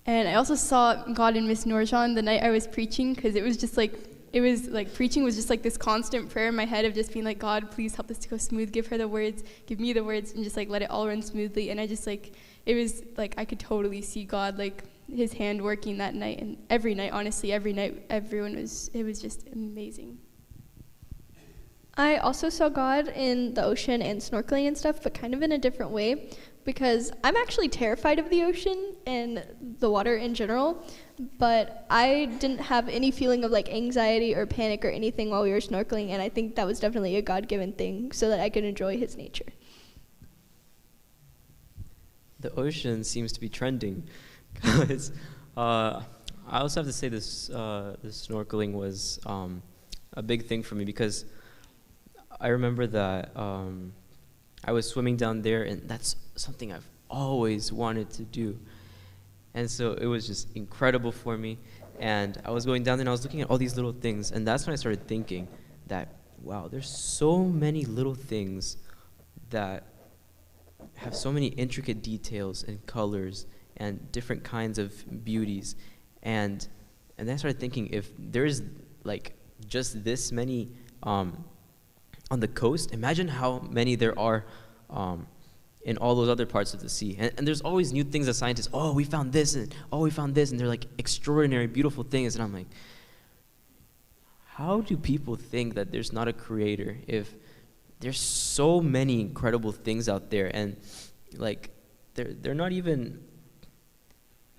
Speaker 10: And I also saw God in Miss Noorjan the night I was preaching, because it was like preaching was just like this constant prayer in my head of just being like, God, please help this to go smooth. Give her the words, give me the words, and just like let it all run smoothly. And I just like, it was like I could totally see God, like his hand working that night. And every night, honestly, every night, it was just amazing.
Speaker 20: I also saw God in the ocean and snorkeling and stuff, but kind of in a different way, because I'm actually terrified of the ocean and the water in general, but I didn't have any feeling of like anxiety or panic or anything while we were snorkeling, and I think that was definitely a God-given thing so that I could enjoy his nature.
Speaker 22: The ocean seems to be trending, because I also have to say this snorkeling was a big thing for me, because I remember that I was swimming down there, and that's something I've always wanted to do. And so it was just incredible for me. And I was going down there, and I was looking at all these little things, and that's when I started thinking that, wow, there's so many little things that have so many intricate details and colors and different kinds of beauties. And then I started thinking, if there's like just this many on the coast, imagine how many there are in all those other parts of the sea. And there's always new things that scientists, we found this, and we found this, and they're like extraordinary, beautiful things. And I'm like, how do people think that there's not a creator if there's so many incredible things out there? And like, they're not even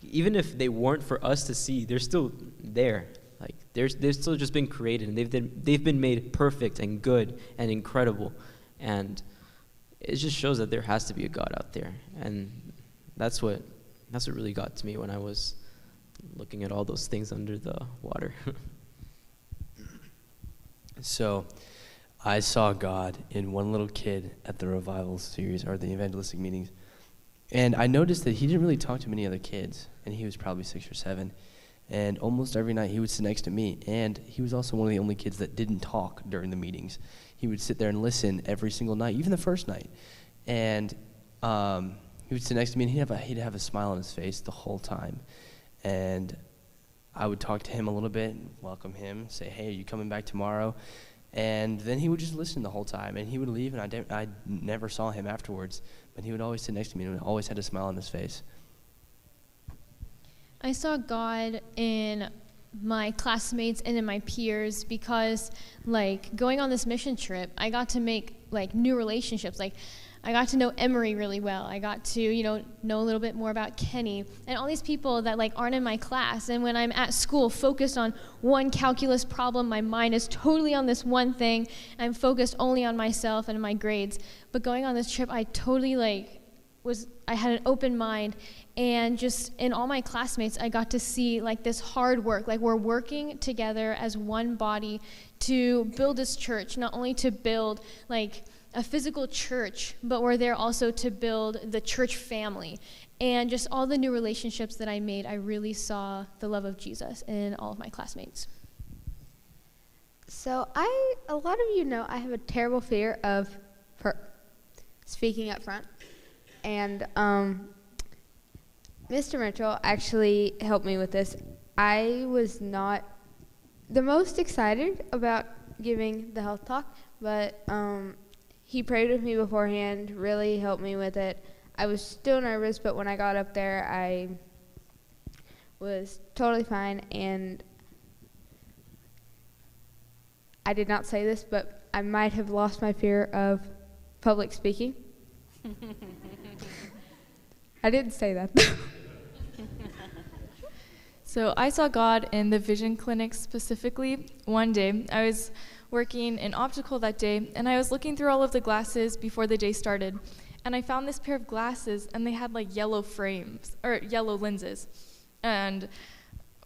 Speaker 22: if they weren't for us to see, they're still there. Like, they've still just been created, and they've been made perfect and good and incredible. And it just shows that there has to be a God out there. And that's what really got to me when I was looking at all those things under the water.
Speaker 16: So I saw God in one little kid at the revival series, or the evangelistic meetings. And I noticed that he didn't really talk to many other kids, and he was probably 6 or 7. And almost every night he would sit next to me, and he was also one of the only kids that didn't talk during the meetings. He would sit there and listen every single night, even the first night. And he would sit next to me, and he'd have a smile on his face the whole time. And I would talk to him a little bit, welcome him, say, hey, are you coming back tomorrow? And then he would just listen the whole time, and he would leave, and I never saw him afterwards. But he would always sit next to me, and always had a smile on his face.
Speaker 4: I saw God in my classmates and in my peers, because like going on this mission trip, I got to make like new relationships. Like I got to know Emery really well. I got to, know a little bit more about Kenny and all these people that like aren't in my class. And when I'm at school focused on one calculus problem, my mind is totally on this one thing. I'm focused only on myself and my grades. But going on this trip, I totally I had an open mind, and just in all my classmates, I got to see like this hard work, like we're working together as one body to build this church, not only to build like a physical church, but we're there also to build the church family. And just all the new relationships that I made, I really saw the love of Jesus in all of my classmates.
Speaker 5: So a lot of you know I have a terrible fear of speaking up front. And Mr. Mitchell actually helped me with this. I was not the most excited about giving the health talk, but he prayed with me beforehand, really helped me with it. I was still nervous, but when I got up there, I was totally fine, and I did not say this, but I might have lost my fear of public speaking. I didn't say that.
Speaker 14: So I saw God in the vision clinic specifically one day. I was working in optical that day, and I was looking through all of the glasses before the day started, and I found this pair of glasses, and they had like yellow frames, or yellow lenses. And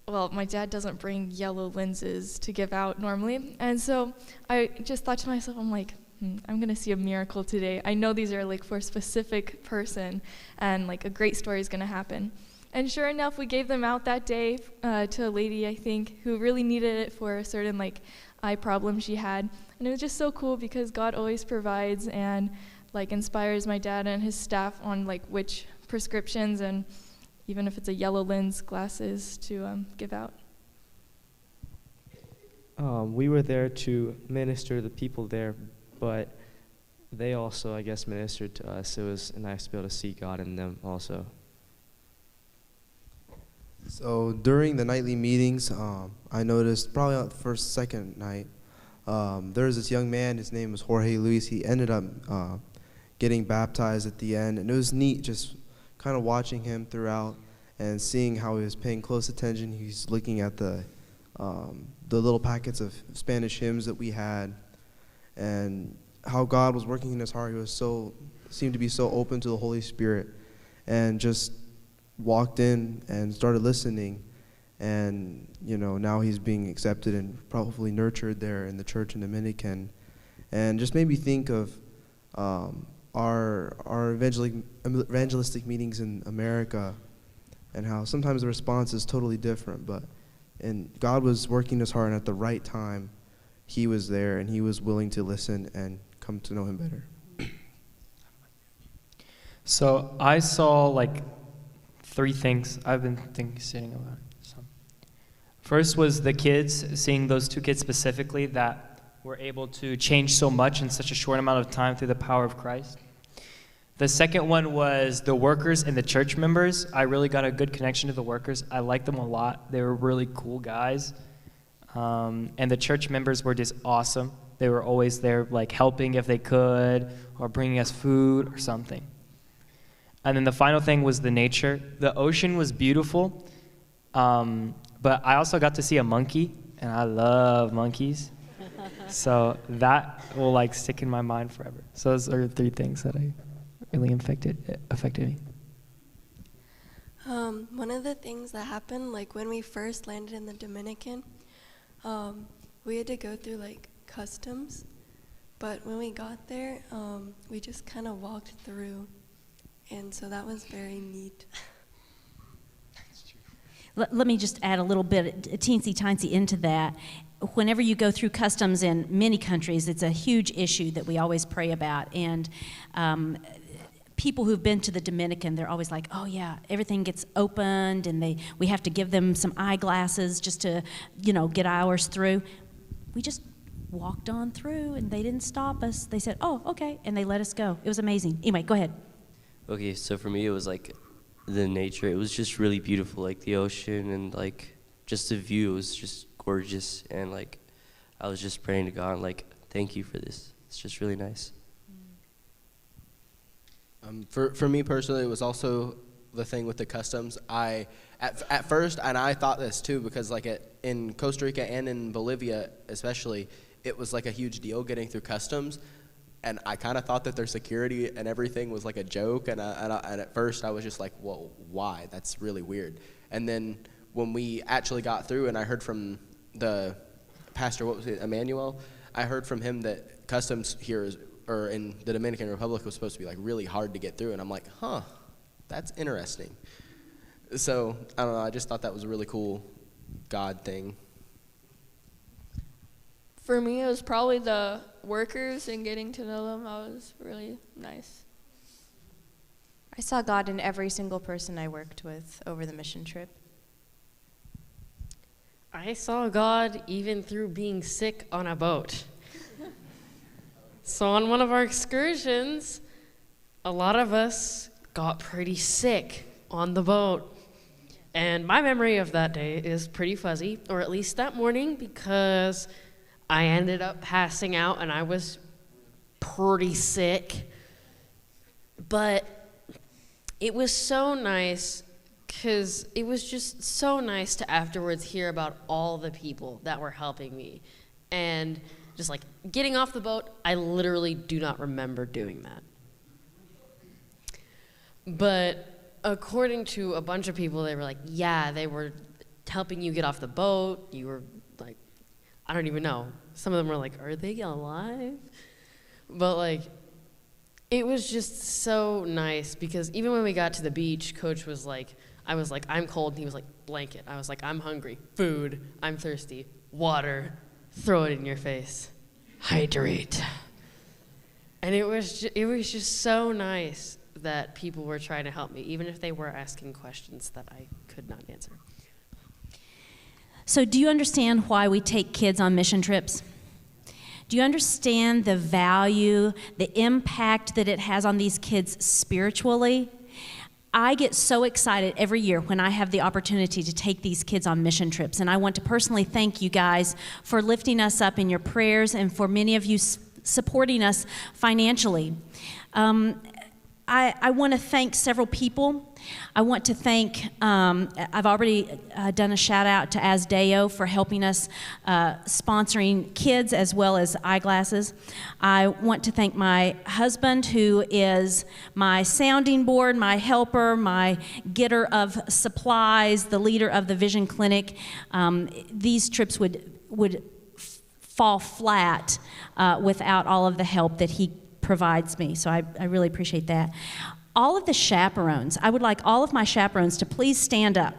Speaker 14: well, my dad doesn't bring yellow lenses to give out normally, and so I just thought to myself, I'm like, I'm gonna see a miracle today. I know these are like for a specific person, and like a great story is gonna happen. And sure enough, we gave them out that day to a lady, I think, who really needed it for a certain like eye problem she had. And it was just so cool because God always provides and like inspires my dad and his staff on like which prescriptions and even if it's a yellow lens glasses to give out.
Speaker 7: We were there to minister to the people there, but they also, I guess, ministered to us. It was nice to be able to see God in them also.
Speaker 8: So during the nightly meetings, I noticed probably on the second night, there was this young man, his name was Jorge Luis. He ended up getting baptized at the end, and it was neat just kind of watching him throughout and seeing how he was paying close attention. He's looking at the little packets of Spanish hymns that we had, and how God was working in his heart. He was seemed to be so open to the Holy Spirit, and just walked in and started listening, and now he's being accepted and probably nurtured there in the church in Dominican, and just made me think of our evangelistic meetings in America, and how sometimes the response is totally different, and God was working his heart, and at the right time he was there and he was willing to listen and come to know him better.
Speaker 2: So I saw like 3 things I've been sitting about it. So. First was the kids, seeing those 2 kids specifically that were able to change so much in such a short amount of time through the power of Christ. The second one was the workers and the church members. I really got a good connection to the workers. I liked them a lot. They were really cool guys. And the church members were just awesome. They were always there like helping if they could or bringing us food or something. And then the final thing was the nature. The ocean was beautiful, but I also got to see a monkey, and I love monkeys. So that will like stick in my mind forever. So those are 3 things that really affected me.
Speaker 17: One of the things that happened, like when we first landed in the Dominican, we had to go through like customs, but when we got there, we just kind of walked through. And so that was very neat.
Speaker 1: Let me just add a little bit, teensy-tiny into that. Whenever you go through customs in many countries, it's a huge issue that we always pray about. And people who've been to the Dominican, they're always like, oh yeah, everything gets opened, and we have to give them some eyeglasses just to, get ours through. We just walked on through, and they didn't stop us. They said, oh, okay, and they let us go. It was amazing. Anyway, go ahead.
Speaker 11: Okay, so for me, it was like the nature. It was just really beautiful, like the ocean and like just the view. It was just gorgeous, and like I was just praying to God, like, thank you for this. It's just really nice.
Speaker 15: For me personally, it was also the thing with the customs. At first, and I thought this too, because like in Costa Rica and in Bolivia especially, it was like a huge deal getting through customs. And I kind of thought that their security and everything was like a joke, and at first I was just like, well, why? That's really weird. And then when we actually got through, and I heard from the pastor, what was it, Emmanuel? I heard from him that customs here or in the Dominican Republic was supposed to be like really hard to get through, and I'm like, huh, that's interesting. So I don't know, I just thought that was a really cool God thing.
Speaker 10: For me, it was probably the workers and getting to know them. That was really nice.
Speaker 18: I saw God in every single person I worked with over the mission trip.
Speaker 6: I saw God even through being sick on a boat. So on one of our excursions, a lot of us got pretty sick on the boat. And my memory of that day is pretty fuzzy, or at least that morning, because I ended up passing out and I was pretty sick. But it was so nice, because it was just so nice to afterwards hear about all the people that were helping me. And just like getting off the boat, I literally do not remember doing that. But according to a bunch of people, they were like, yeah, they were helping you get off the boat. You were like, I don't even know. Some of them were like, are they alive? But like, it was just so nice, because even when we got to the beach, Coach was like, I was like, I'm cold, and he was like, blanket. I was like, I'm hungry, food, I'm thirsty, water, throw it in your face, hydrate. And it was just so nice that people were trying to help me, even if they were asking questions that I could not answer.
Speaker 1: So do you understand why we take kids on mission trips? Do you understand the value, the impact that it has on these kids spiritually? I get so excited every year when I have the opportunity to take these kids on mission trips, and I want to personally thank you guys for lifting us up in your prayers and for many of you supporting us financially. I want to thank several people. I want to thank, I've already done a shout out to Asdeo for helping us sponsoring kids as well as eyeglasses. I want to thank my husband, who is my sounding board, my helper, my getter of supplies, the leader of the Vision Clinic. These trips would fall flat without all of the help that he provides me, so I really appreciate that. All of the chaperones, I would like all of my chaperones to please stand up.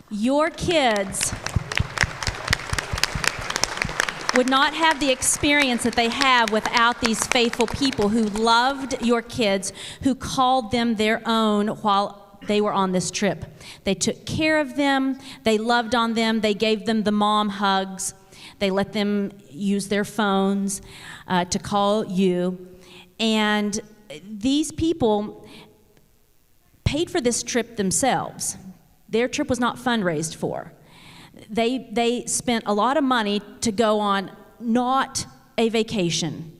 Speaker 1: Your kids would not have the experience that they have without these faithful people who loved your kids, who called them their own while they were on this trip. They took care of them, they loved on them, they gave them the mom hugs. They let them use their phones to call you. And these people paid for this trip themselves. Their trip was not fundraised for. They spent a lot of money to go on not a vacation,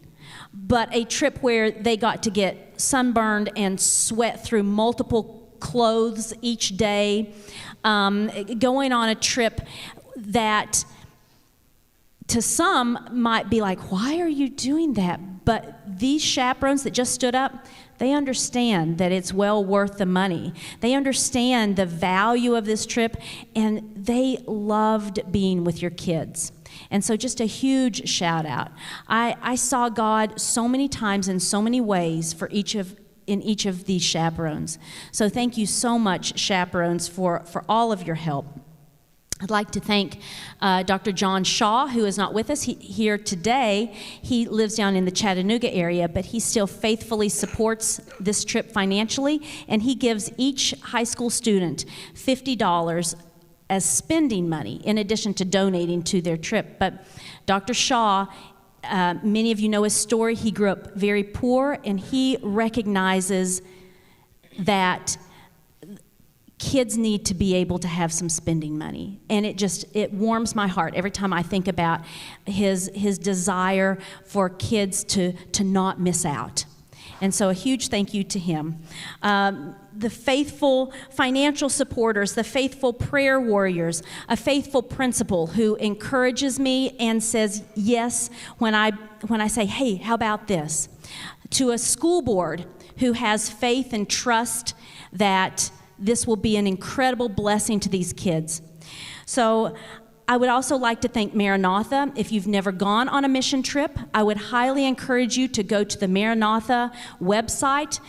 Speaker 1: but a trip where they got to get sunburned and sweat through multiple clothes each day, going on a trip that to some might be like, why are you doing that? But these chaperones that just stood up, they understand that it's well worth the money. They understand the value of this trip, and they loved being with your kids. And so just a huge shout out. I saw God so many times in so many ways in each of these chaperones. So thank you so much, chaperones, for all of your help. I'd like to thank Dr. John Shaw, who is not with us here today. He lives down in the Chattanooga area, but he still faithfully supports this trip financially, and he gives each high school student $50 as spending money in addition to donating to their trip. But Dr. Shaw, many of you know his story. He grew up very poor, and he recognizes that kids need to be able to have some spending money. And it warms my heart every time I think about his desire for kids to not miss out. And so a huge thank you to him. The faithful financial supporters, the faithful prayer warriors, a faithful principal who encourages me and says yes when I say, hey, how about this? To a school board who has faith and trust that this will be an incredible blessing to these kids. So I would also like to thank Maranatha. If you've never gone on a mission trip, I would highly encourage you to go to the Maranatha website.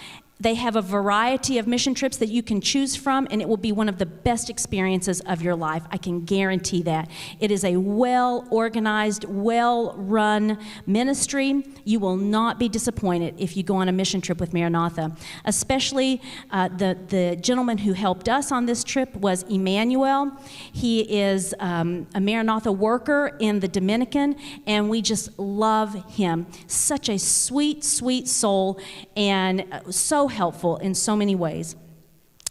Speaker 1: They have a variety of mission trips that you can choose from, and it will be one of the best experiences of your life. I can guarantee that. It is a well-organized, well-run ministry. You will not be disappointed if you go on a mission trip with Maranatha. Especially the gentleman who helped us on this trip was Emmanuel. He is a Maranatha worker in the Dominican, and we just love him. Such a sweet, sweet soul, and so helpful in so many ways.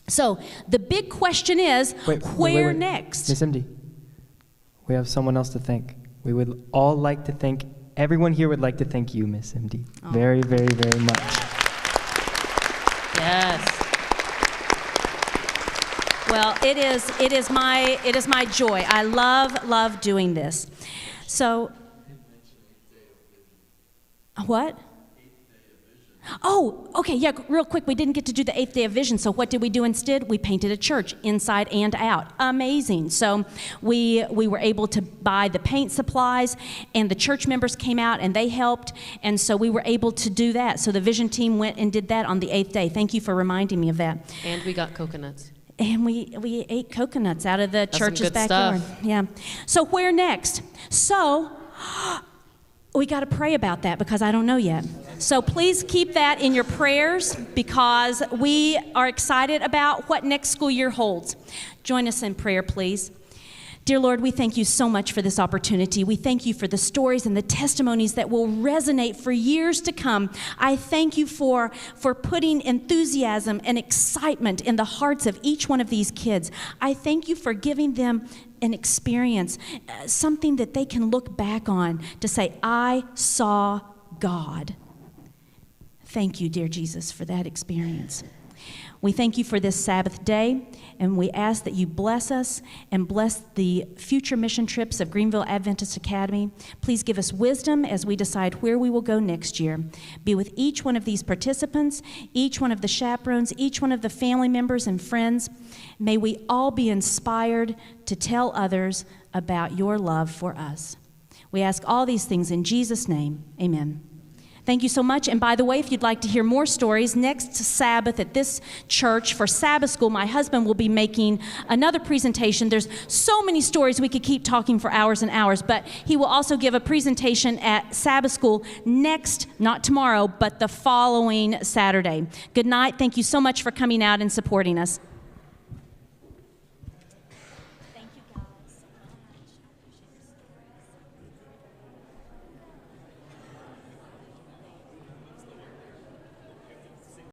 Speaker 1: So the big question is, where next?
Speaker 2: Miss MD, we have someone else to thank. We would all like to thank, everyone here would like to thank you, Miss MD.
Speaker 1: Oh.
Speaker 2: Very, very, very much.
Speaker 1: Yes. Well, it is my joy. I love doing this. So, what? Oh, okay, yeah, real quick, we didn't get to do the 8th day of vision, so what did we do instead? We painted a church inside and out. Amazing. So we were able to buy the paint supplies, and the church members came out and they helped, and so we were able to do that. So the vision team went and did that on the 8th day. Thank you for reminding me of that.
Speaker 6: And we got coconuts.
Speaker 1: And we ate coconuts out of the church's backyard.
Speaker 6: Stuff.
Speaker 1: Yeah. So where next? So we got to pray about that because I don't know yet. So please keep that in your prayers because we are excited about what next school year holds. Join us in prayer, please. Dear Lord, we thank you so much for this opportunity. We thank you for the stories and the testimonies that will resonate for years to come. I thank you for putting enthusiasm and excitement in the hearts of each one of these kids. I thank you for giving them an experience, something that they can look back on to say, I saw God. Thank you, dear Jesus, for that experience. We thank you for this Sabbath day, and we ask that you bless us and bless the future mission trips of Greenville Adventist Academy. Please give us wisdom as we decide where we will go next year. Be with each one of these participants, each one of the chaperones, each one of the family members and friends. May we all be inspired to tell others about your love for us. We ask all these things in Jesus' name. Amen. Thank you so much. And by the way, if you'd like to hear more stories, next Sabbath at this church for Sabbath school, my husband will be making another presentation. There's so many stories we could keep talking for hours and hours, but he will also give a presentation at Sabbath school next, not tomorrow, but the following Saturday. Good night. Thank you so much for coming out and supporting us.